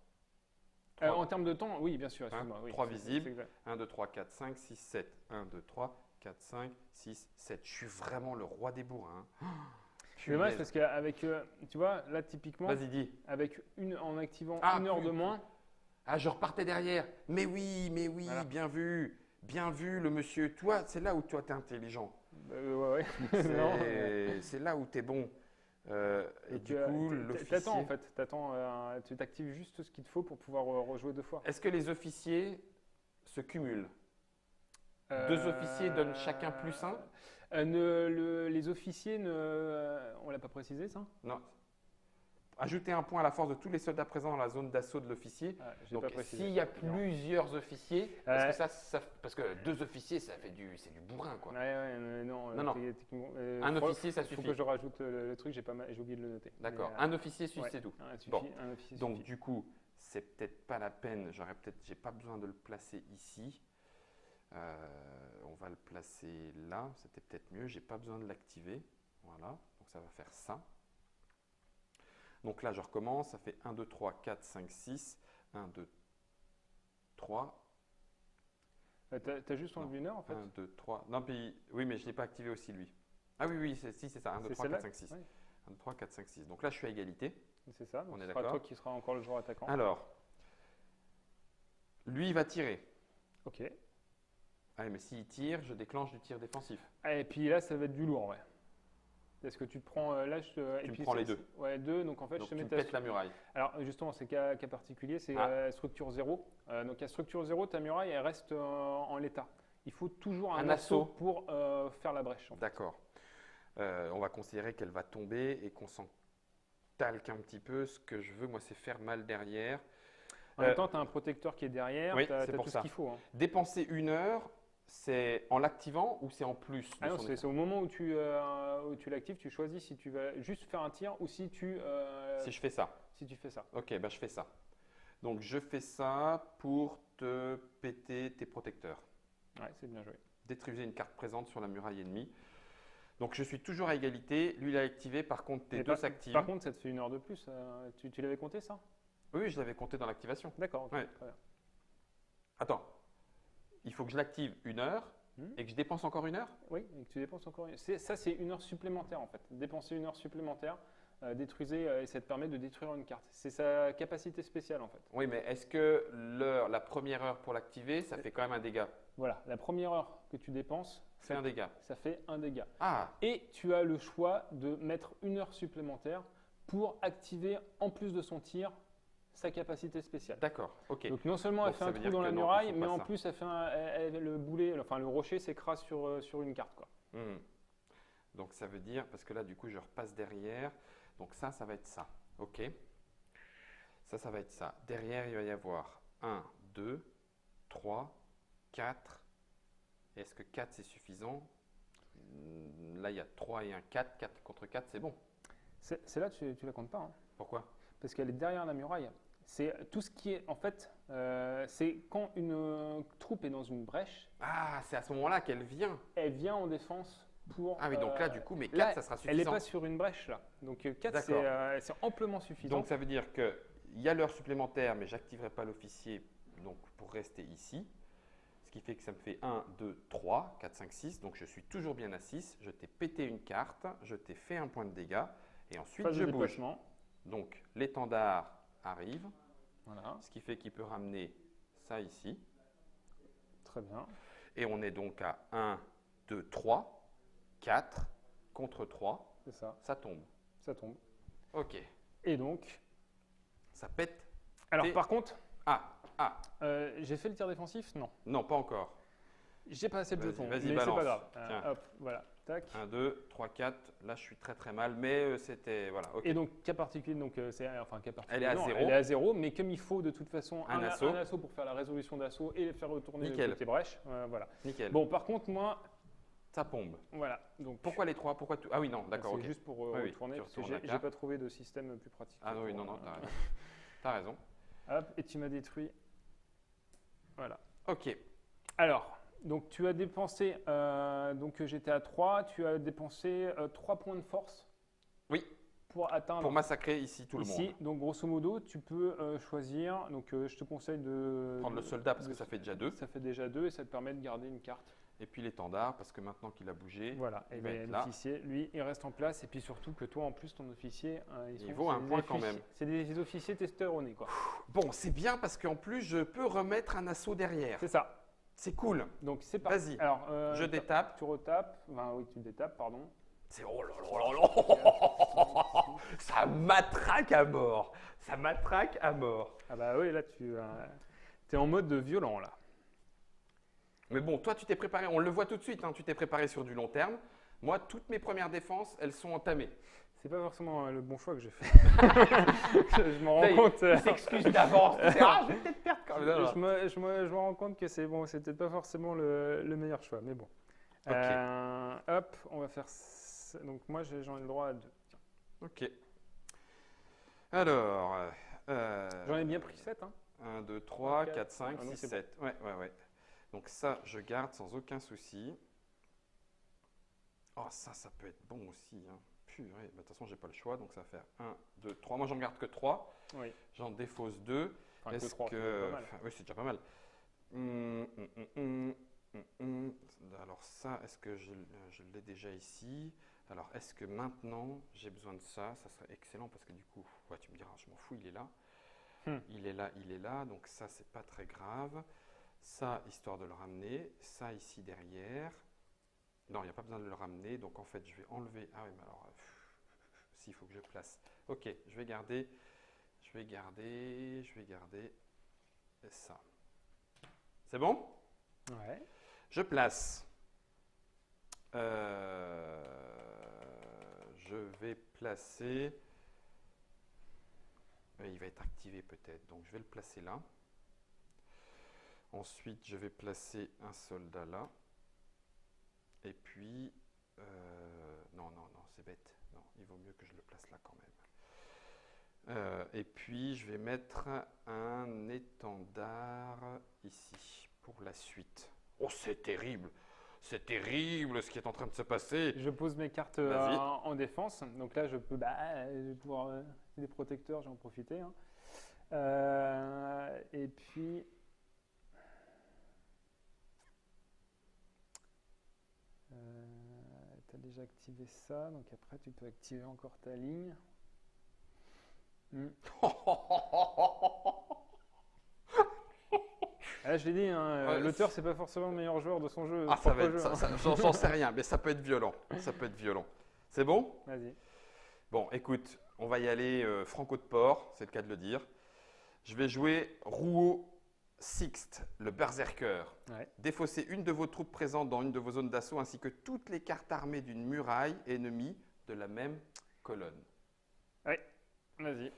En termes de temps, oui, bien sûr. Hein, Excuse-moi, oui, 3 c'est visibles. exact. 1, 2, 3, 4, 5, 6, 7. 1, 2, 3, 4, 5, 6, 7. Je suis vraiment le roi des bourrins. C'est dommage parce qu'avec, tu vois, là typiquement, Vas-y, dis. en activant Ah, une heure de moins, Ah, je repartais derrière. Mais oui, Voilà. bien vu. Bien vu, le monsieur. Toi, c'est là où toi, t'es intelligent. ouais. Non, C'est là où t'es bon. Et donc, du coup, l'officier… t'attends en fait, tu t'actives juste ce qu'il te faut pour pouvoir rejouer 2 fois. Est-ce que les officiers se cumulent? 2 officiers donnent chacun plus 1? Les officiers, on l'a pas précisé ça? Non. Ajouter un point à la force de tous les soldats présents dans la zone d'assaut de l'officier. J'ai Donc, pas précisé. s'il y a plusieurs officiers, parce que 2 officiers, c'est du bourrin, quoi. Ouais, non. Non. Techniquement, Un officier, ça il faut suffit. que je rajoute le truc, j'ai oublié de le noter. D'accord. Mais, Un officier suffit, ouais, c'est tout. Bon. Bon. Un officier Donc, suffit. du coup, c'est peut-être pas la peine. J'ai pas besoin de le placer ici. On va le placer là. C'était peut-être mieux. J'ai pas besoin de l'activer. Voilà. Donc, ça va faire ça. Donc là, je recommence. Ça fait 1, 2, 3, 4, 5, 6. 1, 2, 3. T'as juste enlevé une heure en fait. 1, 2, 3. Non, puis, oui, mais je ne l'ai pas activé aussi, lui. Ah oui, oui, si, c'est ça. 1, 2, C'est 3, celle-là 4, 5, 6. Ouais. 1, 2, 3, 4, 5, 6. Donc là, je suis à égalité. C'est ça. Donc On est ce sera d'accord. toi qui sera encore le joueur attaquant. Alors, lui, il va tirer. Ok. Allez, mais s'il tire, je déclenche du tir défensif. Et puis là, ça va être du lourd, ouais. Est-ce que tu te prends là Tu me prends les deux. Ouais, deux. Donc en fait, Donc je te tu mets me ta pètes la muraille. Alors justement, c'est cas particulier, c'est structure 0. Donc à structure 0, ta muraille, elle reste en l'état. Il faut toujours un assaut pour faire la brèche. En fait. D'accord. On va considérer qu'elle va tomber et qu'on s'en talque un petit peu. Ce que je veux, moi, c'est faire mal derrière. En même temps, tu as un protecteur qui est derrière, oui, tu as pour tout ça. ce qu'il faut. Hein. Dépenser 1 heure, c'est en l'activant ou c'est en plus de Ah non, son c'est écran au moment où tu l'actives, tu choisis si tu vas juste faire un tir ou si tu, Si je fais ça. si tu fais ça. Ok, bah je fais ça. Donc je fais ça pour te péter tes protecteurs. Ouais, c'est bien joué. Détruisez une carte présente sur la muraille ennemie. Donc je suis toujours à égalité. Lui, il a activé. Par contre, tes deux s'activent. Par contre, ça te fait 1 heure de plus. Tu l'avais compté ça? Oui, je l'avais compté dans l'activation. D'accord, ok, Ouais. très bien. Attends. Il faut que je l'active 1 heure et que je dépense encore 1 heure? Oui, et que tu dépenses encore une. Ça, c'est 1 heure supplémentaire en fait. Dépenser 1 heure supplémentaire, détruisez, et ça te permet de détruire une carte. C'est sa capacité spéciale en fait. Oui, mais est-ce que la première heure pour l'activer, ça fait quand même un dégât? Voilà, la première heure que tu dépenses, C'est un dégât. ça fait un dégât. Ah, Et tu as le choix de mettre 1 heure supplémentaire pour activer, en plus de son tir, sa capacité spéciale. d'accord, ok. Donc non seulement elle Donc, fait ça un veut trou dire dans que la non, il muraille, faut mais pas en ça. plus elle fait le boulet, enfin le rocher s'écrase sur une carte. Quoi. Hmm. Donc ça veut dire, parce que là du coup je repasse derrière, donc ça va être ça, ok. Ça va être ça. Derrière il va y avoir 1, 2, 3, 4. Est-ce que 4 c'est suffisant? Là il y a 3 et un 4, 4 contre 4 c'est bon. Celle-là, tu la comptes pas, hein, Pourquoi? parce qu'elle est derrière la muraille. C'est tout ce qui est, en fait, c'est quand une troupe est dans une brèche, Ah, c'est à ce moment-là qu'elle vient. elle vient en défense pour… Ah oui, donc là du coup, mais 4 là, ça sera elle n'est suffisant. pas sur une brèche là. Donc 4, D'accord. c'est amplement suffisant. Donc ça veut dire qu'il y a l'heure supplémentaire, mais j'activerai pas l'officier donc pour rester ici. Ce qui fait que ça me fait 1, 2, 3, 4, 5, 6. Donc je suis toujours bien à 6. Je t'ai pété une carte, je t'ai fait un point de dégâts et ensuite Phase je de bouge. déplacement. Donc l'étendard arrive, Voilà, ce qui fait qu'il peut ramener ça ici. très bien. Et on est donc à 1, 2, 3, 4 contre 3. C'est ça, Ça tombe. ça tombe. Ok. Et donc, Ça pète. alors Et- par contre, Ah, j'ai fait le tir défensif? Non. non, pas encore. J'ai pas assez de Vas-y, jetons, vas-y, mais c'est balance. pas grave. Tiens. Hop, voilà, tac. 1, 2, 3, 4. Là, je suis très très mal, mais c'était. Voilà, ok. Et donc, cas particulier, donc enfin cas particulier. Elle est à non, 0. Elle est à 0, mais comme il faut de toute façon Un un assaut. assaut pour faire la résolution d'assaut et faire retourner Nickel. le côté brèche, voilà. Nickel. Bon, par contre, moi, Ça pombe. voilà. Donc, Pourquoi les 3? Pourquoi tout? Ah oui, non, d'accord, c'est ok. juste pour Oui, oui, retourner, tu parce que retournes la j'ai carte. pas trouvé de système plus pratique. Ah oui, pour, non, t'as raison. T'as raison. Hop, et tu m'as détruit. Voilà. Ok. Alors, donc tu as dépensé, donc j'étais à 3, tu as dépensé 3 points de force. Oui. Pour atteindre Pour massacrer ici tout le ici. monde. Donc grosso modo, tu peux choisir, donc je te conseille de… Prendre le soldat parce que ça fait déjà 2. Ça fait déjà 2 et ça te permet de garder une carte. Et puis l'étendard parce que maintenant qu'il a bougé, Voilà, et il va bien être là. l'officier, lui, il reste en place. Et puis surtout que toi, en plus, ton officier, Il vaut un point quand même. C'est des officiers testeurs au nez, quoi. Bon, c'est bien parce qu'en plus, je peux remettre un assaut derrière. C'est ça. C'est cool. Donc c'est parti. Vas-y. Alors, Je détape. Tu retapes. Enfin, oui, tu détapes, pardon. C'est oh là là là là. Ça matraque à mort. Ça matraque à mort. Ah bah oui, là, tu es en mode violent, là. Mais bon, toi, tu t'es préparé, on le voit tout de suite, hein, tu t'es préparé sur du long terme. Moi, toutes mes premières défenses, elles sont entamées. C'est pas forcément le bon choix que j'ai fait. Je me rends Là, compte. Il s'excuse d'avance. Il dit, ah, je vais peut-être perdre quand même. Non, non. Je me rends compte que c'est bon, c'était pas forcément le meilleur choix, mais bon. Ok. Hop, on va faire ça. Donc moi j'en ai le droit à 2. Ok. Alors. J'en ai bien pris 7. Hein. 1, 2, 3, 4, 5, Ah non, 6, c'est 7. Ouais, ouais, ouais. Donc ça, je garde sans aucun souci. Oh, ça peut être bon aussi. Hein. Purée. Bah, de toute façon, j'ai pas le choix, donc ça va faire 1, 2, 3. Moi, j'en garde que 3. Oui. J'en défausse 2. Enfin, Est-ce que 3, que… c'est pas mal. Enfin, oui, c'est déjà pas mal. Alors ça, est-ce que je l'ai déjà ici? Alors, est-ce que maintenant, j'ai besoin de ça? Ça serait excellent parce que du coup, ouais, tu me diras, je m'en fous, il est là. Il est là, donc ça, c'est pas très grave. Ça, histoire de le ramener. Ça, ici, derrière. Non, il n'y a pas besoin de le ramener. Donc, en fait, je vais enlever… Ah oui, mais alors… s'il faut que je place. Ok, je vais garder ça. C'est bon? Ouais. Je place. Je vais placer… il va être activé peut-être, donc je vais le placer là. Ensuite, je vais placer un soldat là. Et puis… non, c'est bête. Non, il vaut mieux que je le place là quand même. Et puis, je vais mettre un étendard ici pour la suite. Oh, c'est terrible! C'est terrible ce qui est en train de se passer. Je pose mes cartes en défense. Donc là, je vais pouvoir… des protecteurs, j'en profiter. Hein. Et puis… tu as déjà activé ça. Donc après, tu peux activer encore ta ligne. Ah, je l'ai dit, hein, Ouais, l'auteur, c'est pas forcément le meilleur joueur de son jeu. Ah, ça va propre être, jeu, hein. j'en sais rien, mais ça peut être violent. Ça peut être violent. C'est bon? Vas-y. Bon, écoute, on va y aller franco de port, c'est le cas de le dire. Je vais jouer Rouault Sixte, le berserker. Ouais. Défaussez une de vos troupes présentes dans une de vos zones d'assaut ainsi que toutes les cartes armées d'une muraille ennemie de la même colonne. Ouais, vas-y.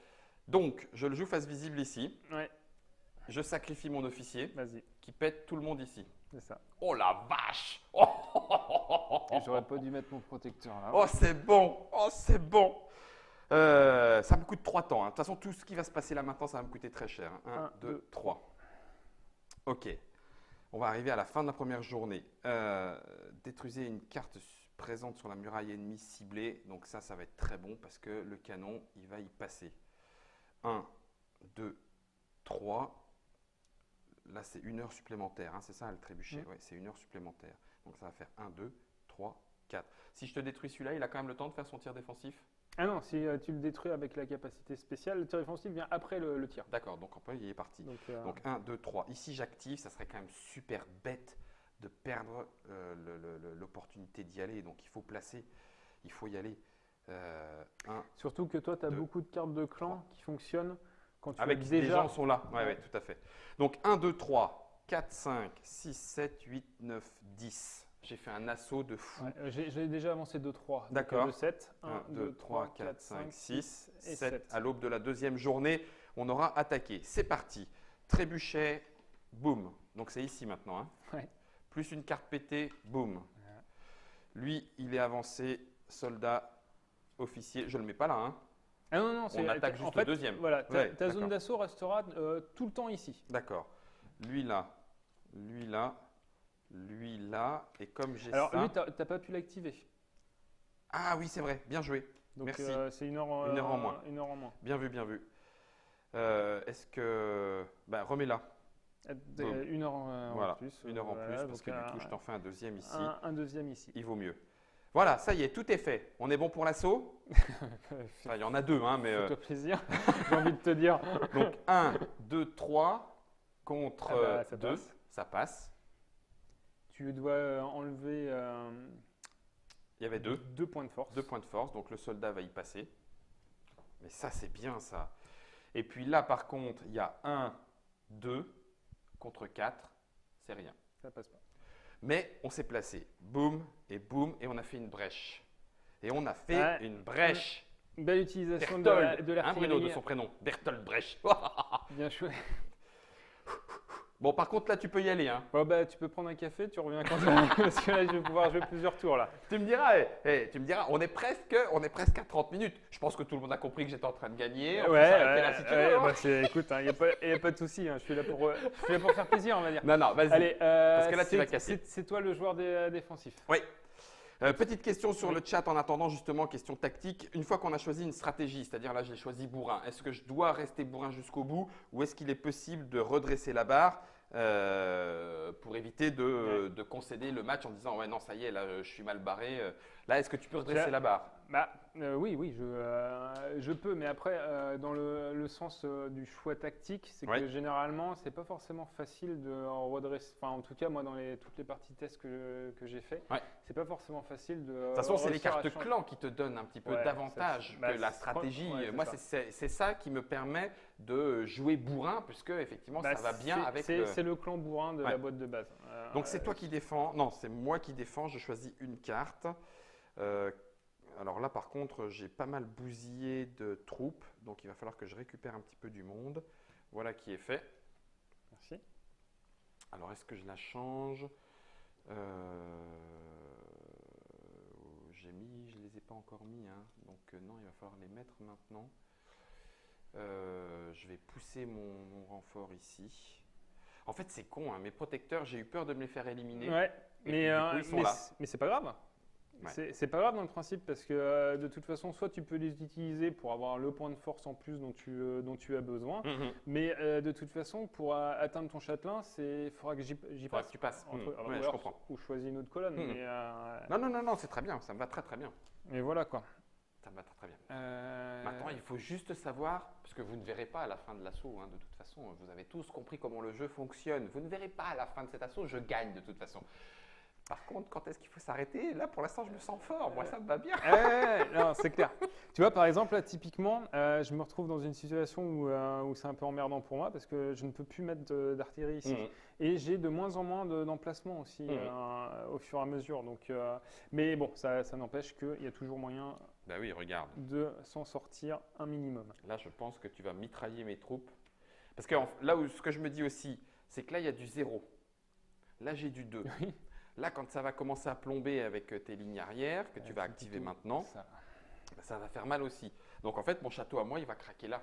Donc, je le joue face visible ici. Ouais, Je sacrifie mon officier vas-y. qui pète tout le monde ici. C'est ça. Oh la vache! Et j'aurais pas dû mettre mon protecteur là. Oh, c'est bon! Oh, c'est bon! Ça me coûte 3 temps. Hein. De toute façon, tout ce qui va se passer là maintenant, ça va me coûter très cher. 1, 2, 3. Ok. On va arriver à la fin de la première journée. Détruisez une carte présente sur la muraille ennemie ciblée. Donc ça va être très bon parce que le canon, il va y passer. 1, 2, 3. Là, c'est 1 heure supplémentaire. Hein. C'est ça, le trébuchet. Ouais, c'est 1 heure supplémentaire. Donc ça va faire 1, 2, 3, 4. Si je te détruis celui-là, il a quand même le temps de faire son tir défensif? Ah non, si tu le détruis avec la capacité spéciale, le tir défensif vient après le tir. D'accord, donc après, il est parti. Donc 1, 2, 3. Ici, j'active. Ça serait quand même super bête de perdre l'opportunité d'y aller. Donc il faut placer, il faut y aller. Surtout que toi, tu as beaucoup de cartes de clan 3. qui fonctionnent quand tu Avec as des déjà… gens sont là. Oui, tout à fait. Donc 1, 2, 3, 4, 5, 6, 7, 8, 9, 10. J'ai fait un assaut de fou. Ouais, j'ai déjà avancé 2-3. D'accord. De 7. 1, 2, 3, 4, 5, 6, 7. À l'aube de la deuxième journée, on aura attaqué. C'est parti. Trébuchet, boum. Donc c'est ici maintenant. Hein. Ouais. Plus une carte pétée, boum. Lui, il est avancé, soldat, officier. Je ne le mets pas là. Hein. Ah non, on attaque juste le deuxième. Voilà, Ouais, ta zone d'assaut restera tout le temps ici. D'accord. Lui là, lui là, lui là. Et comme j'ai ça… Alors lui, tu n'as pas pu l'activer. Ah oui, c'est vrai. Bien joué. Donc merci. c'est 1 heure, 1 heure en moins. 1 heure en moins. Bien vu, bien vu. Est-ce que… Bah, remets-la. 1 heure en Voilà, plus. 1 heure en plus, voilà, parce que du coup, je t'en fais un deuxième ici. Un deuxième ici. Il vaut mieux. Voilà, ça y est, tout est fait. On est bon pour l'assaut? Enfin, il y en a 2, hein, mais… Fais-toi plaisir, j'ai envie de te dire. Donc, 1, 2, 3 contre ça 2, passe. ça passe. Tu dois enlever… Il y avait 2. 2 points de force. 2 points de force, donc le soldat va y passer. Mais ça, c'est bien, ça. Et puis là, par contre, il y a 1, 2 contre 4, c'est rien. Ça passe pas. Mais on s'est placé, boum, et on a fait une brèche. Et on a fait une brèche. Belle utilisation Berthold, de l'artillerie. Bruno, de son prénom, Berthold Brèche. Bien joué. Bon, par contre, là, tu peux y aller. Hein. Bon, bah, tu peux prendre un café, tu reviens quand tu veux, parce que là, je vais pouvoir jouer plusieurs tours. Là. Tu me diras, on est presque à 30 minutes. Je pense que tout le monde a compris que j'étais en train de gagner. On peut s'arrêter là si tu veux, hein. Bah, écoute, il n'y a pas de souci. Hein, je suis là pour faire plaisir, on va dire. Non, vas-y. Allez, parce que là, tu vas casser. C'est toi le joueur défensif. Oui. Petite question sur le chat en attendant, justement, question tactique. Une fois qu'on a choisi une stratégie, c'est-à-dire là, j'ai choisi bourrin, est-ce que je dois rester bourrin jusqu'au bout ou est-ce qu'il est possible de redresser la barre? pour éviter de concéder le match en disant ouais non ça y est là je suis mal barré. Là est-ce que tu peux redresser la barre? Oui, je peux, mais après, dans le sens du choix tactique, c'est Ouais. que généralement, c'est pas forcément facile de redresser. Enfin, en tout cas, moi, dans toutes les parties tests que j'ai fait, Ouais. c'est pas forcément facile de. De toute façon, c'est les cartes clans qui te donnent un petit peu Ouais, d'avantage ça, que la stratégie. ouais, c'est Moi, ça. c'est ça qui me permet de jouer bourrin, puisque effectivement, ça va bien avec le… C'est le clan bourrin de Ouais. la boîte de base. Donc, c'est toi qui défends. Non, c'est moi qui défends. Je choisis une carte. Alors là, par contre, j'ai pas mal bousillé de troupes. Donc, il va falloir que je récupère un petit peu du monde. Voilà qui est fait. Merci. Alors, est-ce que je la change? Je les ai pas encore mis, hein. Donc non, il va falloir les mettre maintenant. Je vais pousser mon renfort ici. En fait, c'est con, hein. Mes protecteurs, j'ai eu peur de me les faire éliminer. Ouais, Et puis, du coup, ils sont là. mais c'est pas grave. Ouais. C'est pas grave dans le principe parce que de toute façon, soit tu peux les utiliser pour avoir le point de force en plus dont tu as besoin, mais de toute façon, pour atteindre ton châtelain, il faudra que j'y Faudra passe. que tu passes. Alors, Ouais, ou je alors, comprends. ou choisis une autre colonne. Non, c'est très bien. Ça me va très très bien. Mais voilà quoi. Ça me va très très bien. Maintenant, il faut juste savoir, parce que vous ne verrez pas à la fin de l'assaut, hein, de toute façon, vous avez tous compris comment le jeu fonctionne. Vous ne verrez pas à la fin de cet assaut, je gagne de toute façon. Par contre, quand est-ce qu'il faut s'arrêter? Là, pour l'instant, je me sens fort. Moi, ça me va bien. Non, c'est clair. Tu vois, par exemple, là, typiquement, je me retrouve dans une situation où c'est un peu emmerdant pour moi parce que je ne peux plus mettre d'artillerie ici. Et j'ai de moins en moins d'emplacements aussi au fur et à mesure. Donc, mais bon, ça n'empêche qu'il y a toujours moyen Bah oui, regarde. de s'en sortir un minimum. Là, je pense que tu vas mitrailler mes troupes. Parce que là où ce que je me dis aussi, c'est que là, il y a du 0. Là, j'ai du 2. Oui. Là, quand ça va commencer à plomber avec tes lignes arrière, que tu vas activer maintenant, ça va faire mal aussi. Donc, en fait, mon château à moi, il va craquer là.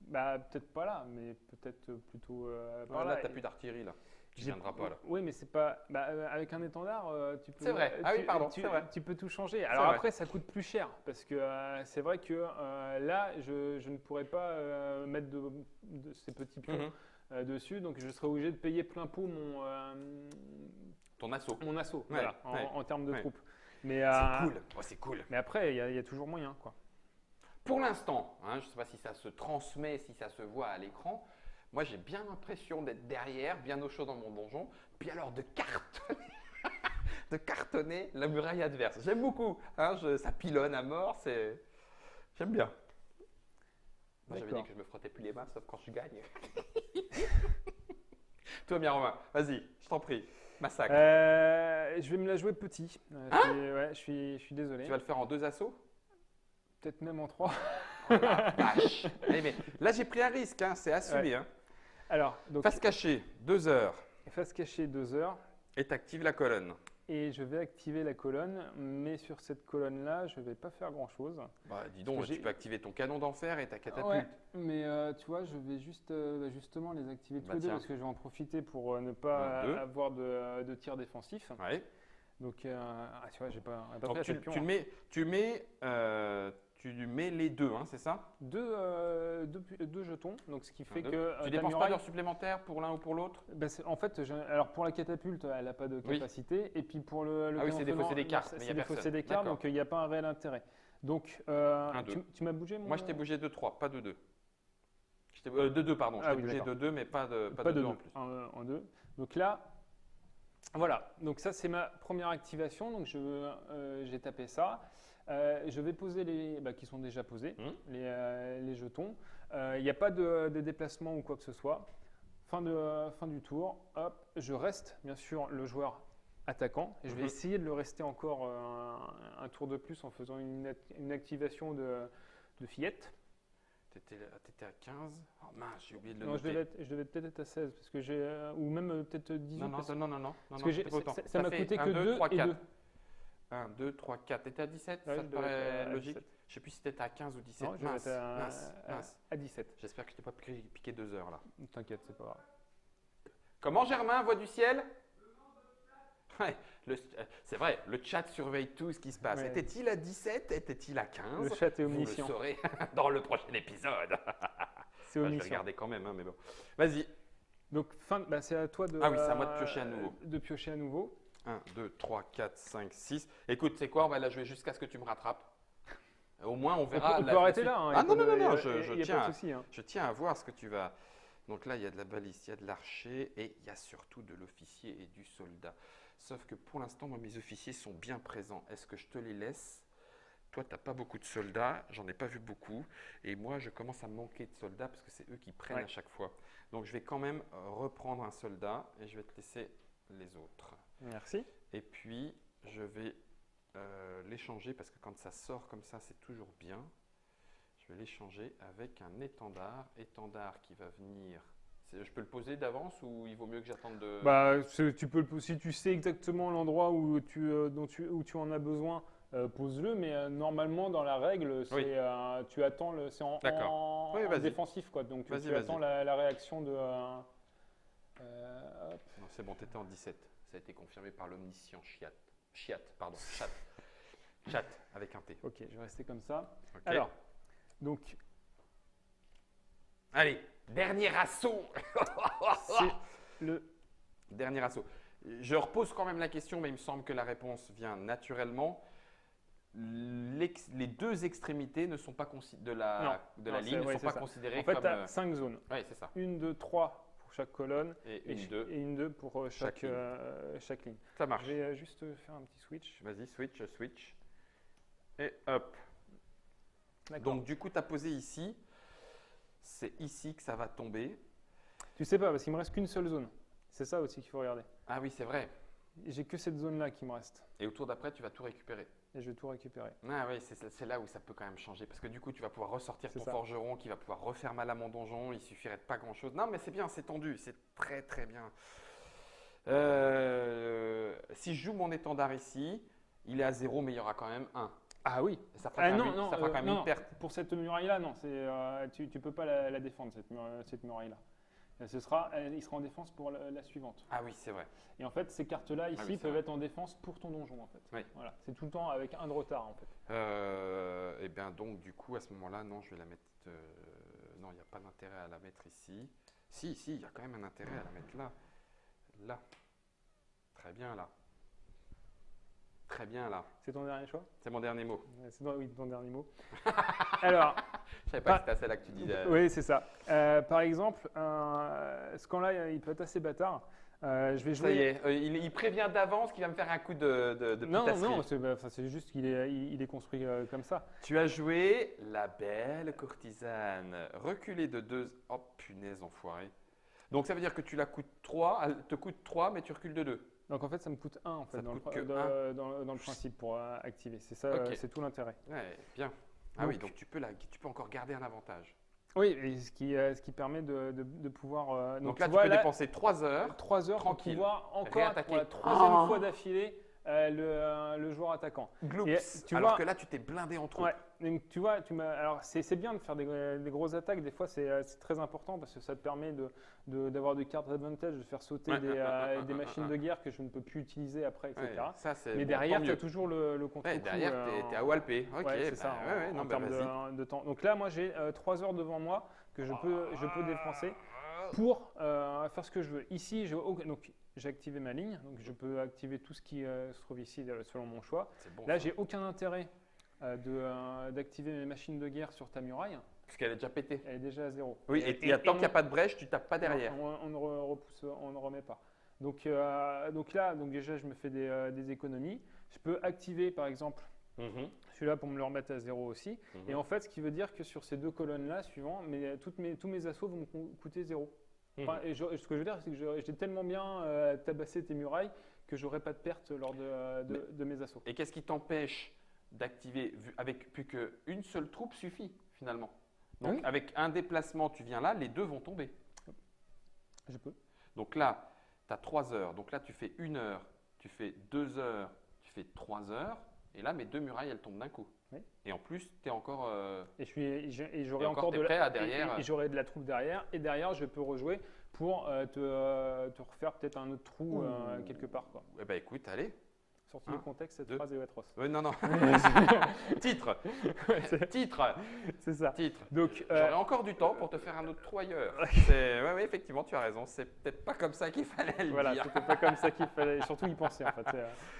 Bah, peut-être pas là, mais peut-être plutôt par Là, là. tu n'as plus d'artillerie là. Tu ne viendras pas là. Oui, mais c'est pas. Avec un étendard, tu peux. C'est vrai. Ah oui, pardon, c'est vrai. Tu peux tout changer. Alors après, ça coûte plus cher parce que c'est vrai que là, je ne pourrais pas mettre de ces petits pions dessus, donc je serais obligé de payer plein pot Ton assaut. mon assaut, Ouais, voilà, en termes de ouais. troupes. Mais C'est cool. Oh, c'est cool. Mais après, il y a toujours moyen, quoi. Pour l'instant, hein, je ne sais pas si ça se transmet, si ça se voit à l'écran. Moi, j'ai bien l'impression d'être derrière, bien au chaud dans mon donjon, puis alors de cartonner la muraille adverse. J'aime beaucoup. Hein, ça pilonne à mort. J'aime bien. Moi, j'avais dit que je me frottais plus les mains, sauf quand je gagne. Tout va bien, Romain. Vas-y, je t'en prie. Massacre. Je vais me la jouer petit. Je suis désolé. Tu vas le faire en 2 assauts? Peut-être même en 3. Oh la vache. Allez, mais là, j'ai pris un risque, hein, c'est assumé. Ouais. Hein. Alors, donc, Face cachée, 2 heures. face cachée 2 heures. Et tu actives la colonne. Et je vais activer la colonne, mais sur cette colonne-là, je ne vais pas faire grand-chose. Bah, dis donc, tu peux activer ton canon d'enfer et ta catapulte. Ouais, mais tu vois, je vais justement les activer tous les deux tiens. parce que je vais en profiter pour ne pas avoir de tir défensif. Ouais. Donc, tu vois, j'ai pas Donc, pris tu mets les deux, hein, c'est ça? deux jetons, donc ce qui fait que tu ta dépenses pas muraille, d'heures supplémentaires pour l'un ou pour l'autre? en fait, alors pour la catapulte, elle n'a pas de capacité, et puis pour le Ah oui, c'est défausser des cartes, mais il y a défausser personne. des cartes, D'accord. donc il n'y a pas un réel intérêt. Donc, tu m'as bougé Moi, je t'ai bougé de 3, pas de 2. De 2, pardon. Je t'ai bougé de 2, mais pas de 2 en plus. En 2. Donc là, voilà. Donc ça, c'est ma première activation. Donc j'ai tapé ça. Je vais poser qui sont déjà posés, les jetons. Il n'y a pas de déplacement ou quoi que ce soit. Fin du tour. Hop, je reste bien sûr le joueur attaquant. Et je vais essayer de le rester encore un tour de plus en faisant une activation de fillette. T'étais à 15? Oh mince, j'ai oublié de le Non, noter. je devais peut-être être à 16, parce que ou même peut-être 18. Non. Parce que ça m'a coûté que 2 et 2. 1, 2, 3, 4. T'étais à 17? Ouais, Ça te paraît logique? 17. Je ne sais plus si t'étais à 15 ou 17. Non, je vais être mince. à 17. J'espère que je t'ai pas piqué 2 heures là. T'inquiète, c'est pas grave. Comment Germain, voix du ciel? Ouais, c'est vrai, le chat surveille tout ce qui se passe. Ouais. Était-il à 17? Était-il à 15? Le chat est Vous le omniscient. saurez dans le prochain épisode. C'est Je vais omniscient. regarder quand même, hein, mais bon. Vas-y. Donc, c'est à toi de, Ah oui, c'est à moi de piocher à nouveau. de piocher à nouveau. 1, 2, 3, 4, 5, 6. Écoute, c'est quoi? On va la jouer jusqu'à ce que tu me rattrapes. Au moins, on verra. On peut arrêter suite. là. Hein, Ah non, non, non, non, il n'y a pas de souci. Hein. je tiens à voir ce que tu vas. Donc là, il y a de la baliste, il y a de l'archer et il y a surtout de l'officier et du soldat. Sauf que pour l'instant, moi, mes officiers sont bien présents. Est-ce que je te les laisse? Toi, tu n'as pas beaucoup de soldats, j'en ai pas vu beaucoup. Et moi, je commence à manquer de soldats parce que c'est eux qui prennent à chaque fois. Donc, je vais quand même reprendre un soldat et je vais te laisser les autres. Merci. Et puis, je vais l'échanger parce que quand ça sort comme ça, c'est toujours bien. Je vais l'échanger avec un étendard. Étendard qui va venir. Je peux le poser d'avance ou il vaut mieux que j'attende de… Tu peux si tu sais exactement l'endroit où où tu en as besoin, pose-le. Mais normalement, dans la règle, tu attends c'est en défensif, quoi. Donc tu attends la réaction de. Non, c'est bon, tu étais en 17. Ça a été confirmé par l'omniscient Chiat. Chat. Chat avec un T. Ok, je vais rester comme ça. Okay. Alors, donc. Allez, dernier assaut. C'est le dernier assaut. Je repose quand même la question, mais il me semble que la réponse vient naturellement. Les deux extrémités ne sont pas de la ligne ne sont pas considérées comme… En fait, tu as 5 zones. Oui, c'est ça. 1, 2, 3 pour chaque colonne et une 2 pour chaque ligne. Ça marche. Je vais juste faire un petit switch. Vas-y, switch. Et hop. Donc, du coup, tu as posé ici. C'est ici que ça va tomber. Tu sais pas, parce qu'il me reste qu'une seule zone. C'est ça aussi qu'il faut regarder. Ah oui, c'est vrai. J'ai que cette zone-là qui me reste. Et au tour d'après, tu vas tout récupérer. Et je vais tout récupérer. Ah oui, c'est là où ça peut quand même changer. Parce que du coup, tu vas pouvoir ressortir ton forgeron qui va pouvoir refaire mal à mon donjon. Il suffirait de pas grand-chose. Non, mais c'est bien, c'est tendu. C'est très, très bien. Si je joue mon étendard ici, il est à 0, mais il y aura quand même 1. Ah oui. Ça fera quand même une perte. Pour cette muraille-là, non. Tu ne peux pas la défendre, cette muraille-là. Il sera en défense pour la suivante. Ah oui, c'est vrai. Et en fait, ces cartes-là ici peuvent être en défense pour ton donjon, en fait. Oui. Voilà. C'est tout le temps avec 1 de retard, en fait. Et bien donc, du coup, à ce moment-là, non, je vais la mettre… non, il n'y a pas d'intérêt à la mettre ici. Si, il y a quand même un intérêt à la mettre là. Là. Très bien, là. Très bien, là. C'est ton dernier choix? C'est mon dernier mot. Oui, ton dernier mot. Alors… Je savais pas que c'était celle-là que tu disais. Oui, c'est ça. Par exemple, ce camp-là, il peut être assez bâtard. Je vais jouer… Ça y est, il prévient d'avance qu'il va me faire un coup de pitasserie. Non, c'est juste qu'il est construit comme ça. Tu as joué la belle courtisane. Reculé de 2… Oh, punaise, enfoiré. Donc, ça veut dire que tu la coûtes 3, elle te coûte 3, mais tu recules de 2. Donc, en fait, ça me coûte 1 en fait, dans le principe pour activer. C'est ça, c'est tout l'intérêt. Ouais, bien. Ah oui, donc tu peux encore garder un avantage. Oui, et ce qui permet de pouvoir… donc là, tu peux dépenser 3 heures. 3 heures tranquille, pour pouvoir encore pour la 3e fois d'affilée le joueur attaquant. Alors que là, tu t'es blindé en troupes. Ouais, donc tu vois, alors c'est bien de faire des grosses attaques. Des fois, c'est très important parce que ça te permet d'avoir des cartes advantage, de faire sauter des machines de guerre que je ne peux plus utiliser après, etc. Ouais, mais derrière, tu as toujours le contre-coup. Derrière, tu es à walper. Ok, c'est ça, en termes de temps. Donc là, moi, j'ai 3 heures devant moi que je peux dépenser pour faire ce que je veux. Ici, j'ai activé ma ligne, donc je peux activer tout ce qui se trouve ici selon mon choix. Bon, là, j'ai aucun intérêt d'activer mes machines de guerre sur ta muraille. Parce qu'elle est déjà pétée. Elle est déjà à 0. Oui, et tant qu'il n'y a pas de brèche, tu tapes pas derrière. On ne remet pas. Donc déjà, je me fais des économies. Je peux activer, par exemple, celui-là pour me le remettre à 0 aussi. Et en fait, ce qui veut dire que sur ces 2 colonnes-là, suivant, tous mes assauts vont me coûter 0. Enfin, ce que je veux dire, c'est que j'ai tellement bien tabassé tes murailles que j'aurai pas de perte lors de mes assauts. Et qu'est-ce qui t'empêche d'activer avec plus qu'une seule troupe suffit finalement? Donc avec un déplacement, tu viens là, les 2 vont tomber. Je peux. Donc là, tu as 3 heures. Donc là, tu fais 1 heure, tu fais 2 heures, tu fais 3 heures. Et là, mes 2 murailles, elles tombent d'un coup. Oui. Et en plus, tu es encore… et j'aurai encore derrière. Et j'aurai de la troupe derrière. Et derrière, je peux rejouer pour te refaire peut-être un autre trou quelque part. Quoi. Eh ben, écoute, allez. Sorti du contexte, cette phrase est atroce. Non, non. Titre. Titre. C'est ça. Titre. Donc, j'aurais encore du temps pour te faire un autre trou ailleurs. Oui, effectivement, tu as raison. C'est peut-être pas comme ça qu'il fallait le voilà, dire. c'était pas comme ça qu'il fallait, surtout y penser en fait.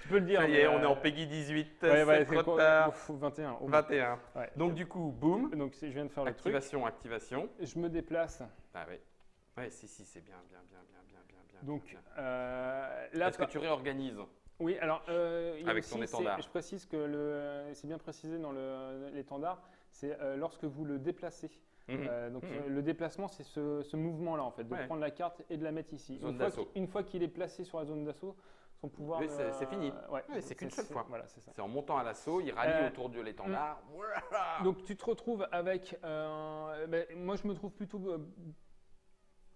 Tu peux le dire. Ça y est, on est en Peggy 18, ouais, c'est trop tard. 21. 21. Ouais. Donc du coup, boum. Donc je viens de faire activation, le truc. activation. Je me déplace. Ah oui. Ouais, si, c'est bien. Donc bien. Là, est-ce que tu réorganises? Oui, alors avec ton étendard. Je précise que c'est bien précisé dans l'étendard, c'est lorsque vous le déplacez. Le déplacement, c'est ce mouvement-là en fait, de prendre la carte et de la mettre ici. Une fois qu'il est placé sur la zone d'assaut, son pouvoir. Oui, c'est fini. C'est qu'une seule fois. Voilà, c'est ça. C'est en montant à l'assaut, il rallie autour de l'étendard. Donc tu te retrouves avec. Moi, je me trouve plutôt.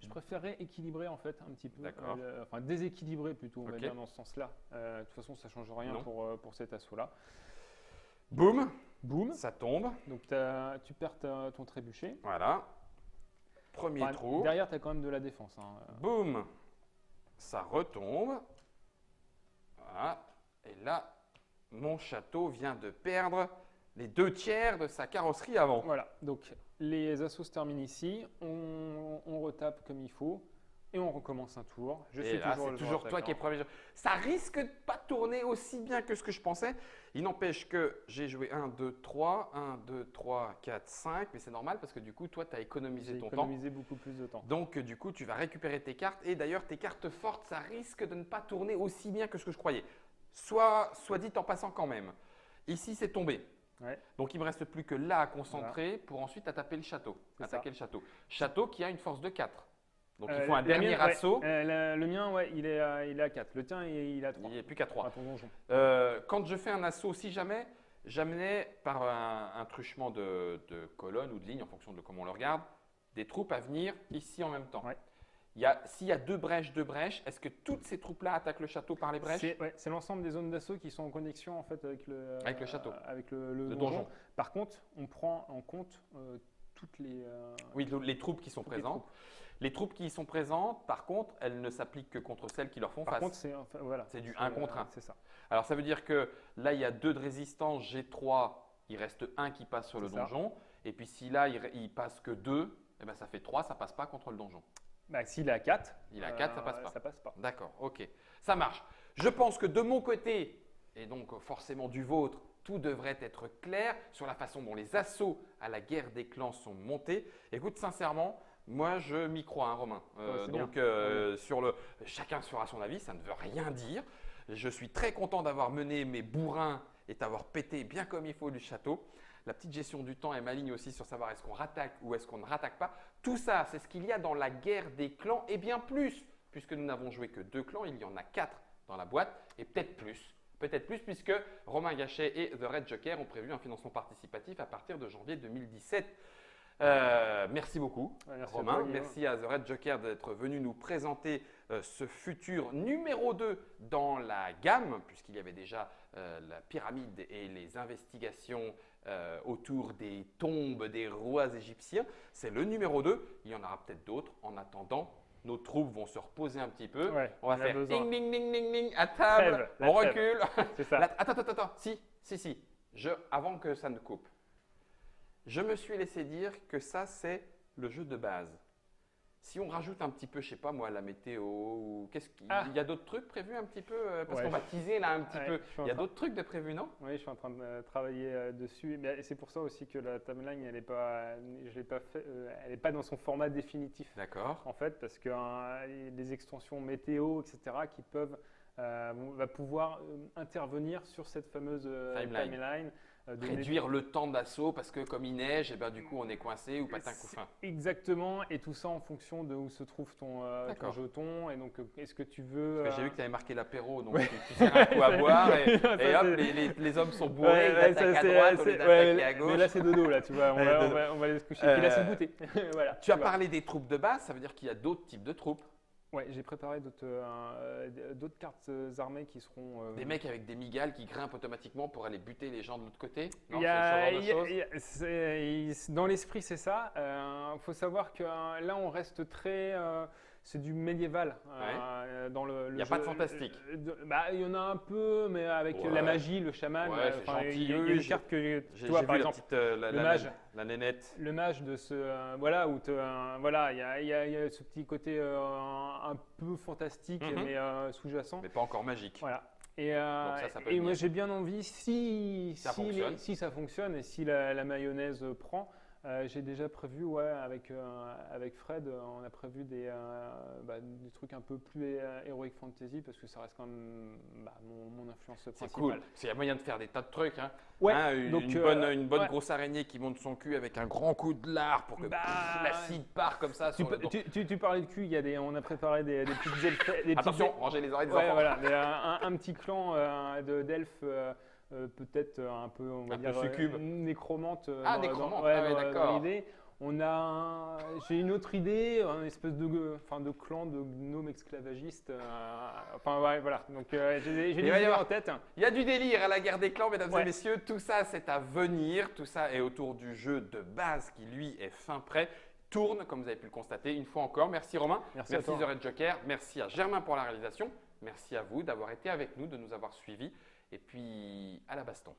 Je préférerais équilibrer en fait un petit peu, enfin déséquilibrer plutôt, on va dire dans ce sens-là. De toute façon, ça ne change rien pour cet assaut-là. Boum, boum, ça tombe. Donc tu perds ton trébuchet. Voilà. Premier trou. Derrière, tu as quand même de la défense. Boum, ça retombe. Voilà. Et là, mon château vient de perdre les 2/3 de sa carrosserie avant. Voilà, donc les assauts se terminent ici, on retape comme il faut et on recommence un tour. Et là, c'est toujours toi qui es premier. Ça risque de pas tourner aussi bien que ce que je pensais. Il n'empêche que j'ai joué 1, 2, 3, 1, 2, 3, 4, 5, mais c'est normal parce que du coup, toi, tu as économisé ton temps. J'ai économisé beaucoup plus de temps. Donc, du coup, tu vas récupérer tes cartes et d'ailleurs, tes cartes fortes, ça risque de ne pas tourner aussi bien que ce que je croyais. Soit dit en passant quand même. Ici, c'est tombé. Ouais. Donc, il ne me reste plus que là à concentrer pour ensuite attaquer le château. Château qui a une force de 4. Donc, il faut un dernier assaut. Le mien, il est à 4. Le tien, il est à 3. Il n'est plus qu'à 3. À ton donjon. Quand je fais un assaut, si jamais, j'amenais par un truchement de colonnes ou de lignes, en fonction de comment on le regarde, des troupes à venir ici en même temps. Ouais. S'il y a deux brèches, est-ce que toutes ces troupes-là attaquent le château par les brèches? C'est l'ensemble des zones d'assaut qui sont en connexion en fait, avec le château, avec le donjon. Par contre, on prend en compte toutes les… les troupes qui sont présentes. Les troupes qui y sont présentes, par contre, elles ne s'appliquent que contre celles qui leur font face. Par contre, c'est du 1 contre 1. C'est ça. Alors, ça veut dire que là, il y a 2 de résistance, G3, il reste 1 qui passe sur le donjon. Et puis, si là, il passe que 2, eh ben, ça fait 3, ça ne passe pas contre le donjon. S'il est à 4, ça passe pas. Ça passe pas. D'accord, ok. Ça marche. Je pense que de mon côté, et donc forcément du vôtre, tout devrait être clair sur la façon dont les assauts à la guerre des clans sont montés. Écoute, sincèrement, moi je m'y crois, hein, Romain. Chacun sera son avis, ça ne veut rien dire. Je suis très content d'avoir mené mes bourrins et d'avoir pété bien comme il faut du château. La petite gestion du temps est ma ligne aussi sur savoir est-ce qu'on rattaque ou est-ce qu'on ne rattaque pas. Tout ça, c'est ce qu'il y a dans la guerre des clans et bien plus, puisque nous n'avons joué que 2 clans, il y en a 4 dans la boîte et peut-être plus. Peut-être plus puisque Romain Gachet et The Red Joker ont prévu un financement participatif à partir de janvier 2017. Merci beaucoup, Romain. Merci à The Red Joker d'être venu nous présenter ce futur numéro 2 dans la gamme, puisqu'il y avait déjà la pyramide et les investigations autour des tombes des rois égyptiens. C'est le numéro 2. Il y en aura peut-être d'autres. En attendant, nos troupes vont se reposer un petit peu. On va faire ding, ding, ding, ding, ding à table. On recule. C'est ça. Attends. Si. Avant que ça ne coupe. Je me suis laissé dire que ça, c'est le jeu de base. Si on rajoute un petit peu, je sais pas moi, la météo, ou il y a d'autres trucs prévus un petit peu parce qu'on va teaser là un petit peu. Il y a d'autres trucs de prévus, non? Oui, je suis en train de travailler dessus. Et c'est pour ça aussi que la timeline, elle n'est pas, elle n'est pas dans son format définitif. D'accord. En fait, parce que les extensions météo, etc., qui peuvent, va pouvoir intervenir sur cette fameuse timeline. Réduire le temps d'assaut parce que comme il neige, et ben, du coup on est coincé ou patin coup fin. Exactement, et tout ça en fonction de où se trouve ton jeton. Et donc, est-ce que tu veux… Parce que j'ai vu que tu avais marqué l'apéro, donc tu sers un coup à boire et hop, les hommes sont bourrés, ils attaquent à droite, on les attaque à gauche. Mais là c'est dodo, là, tu vois, on va aller se coucher. Et puis là c'est goûter. Voilà, tu as parlé des troupes de base, ça veut dire qu'il y a d'autres types de troupes. Ouais, j'ai préparé d'autres cartes armées qui seront… Des mecs avec des migales qui grimpent automatiquement pour aller buter les gens de l'autre côté. Non, dans l'esprit, c'est ça. Il faut savoir que là, on reste très… c'est du médiéval. Dans Il n'y a pas de fantastique. Il y en a un peu, mais avec Ouais. la magie, le chaman. Ouais, c'est gentil. Il y a Oui, une carte que tu J'ai vois, vu par la exemple, petite, le mage. la nénette. Le mage de ce voilà où voilà il y a ce petit côté un peu fantastique Mhm. mais sous-jacent. Mais pas encore magique. Voilà. Et, ça peut et moi venir. j'ai bien envie si Ça fonctionne. si ça fonctionne et si la mayonnaise prend. J'ai déjà prévu, avec Fred, on a prévu des trucs un peu plus Heroic Fantasy parce que ça reste quand même mon influence C'est principale. cool. Parce qu'il y a moyen de faire des tas de trucs. Hein. Ouais, Hein, donc, une bonne ouais. grosse araignée qui monte son cul avec un grand coup de lard pour que l'acide part comme ça. Sur le dos. Tu parlais de cul, on a préparé des petites elfes. Attention, rangez les oreilles des enfants. Voilà, un petit clan d'elfes. Peut-être un peu, on va Un peu dire, succube. nécromante. Nécromante, dans d'accord. l'idée. J'ai une autre idée, un espèce de clan de gnomes esclavagistes. Voilà. Donc j'ai des Il va y idées avoir- en tête. Il y a du délire à la guerre des clans, mesdames et Ouais. messieurs. Tout ça, c'est à venir. Tout ça est autour du jeu de base qui, lui, est fin prêt. Tourne, comme vous avez pu le constater, une fois encore. Merci Romain. Merci à toi. The Red Joker. Merci à Germain pour la réalisation. Merci à vous d'avoir été avec nous, de nous avoir suivis. Et puis, à la baston.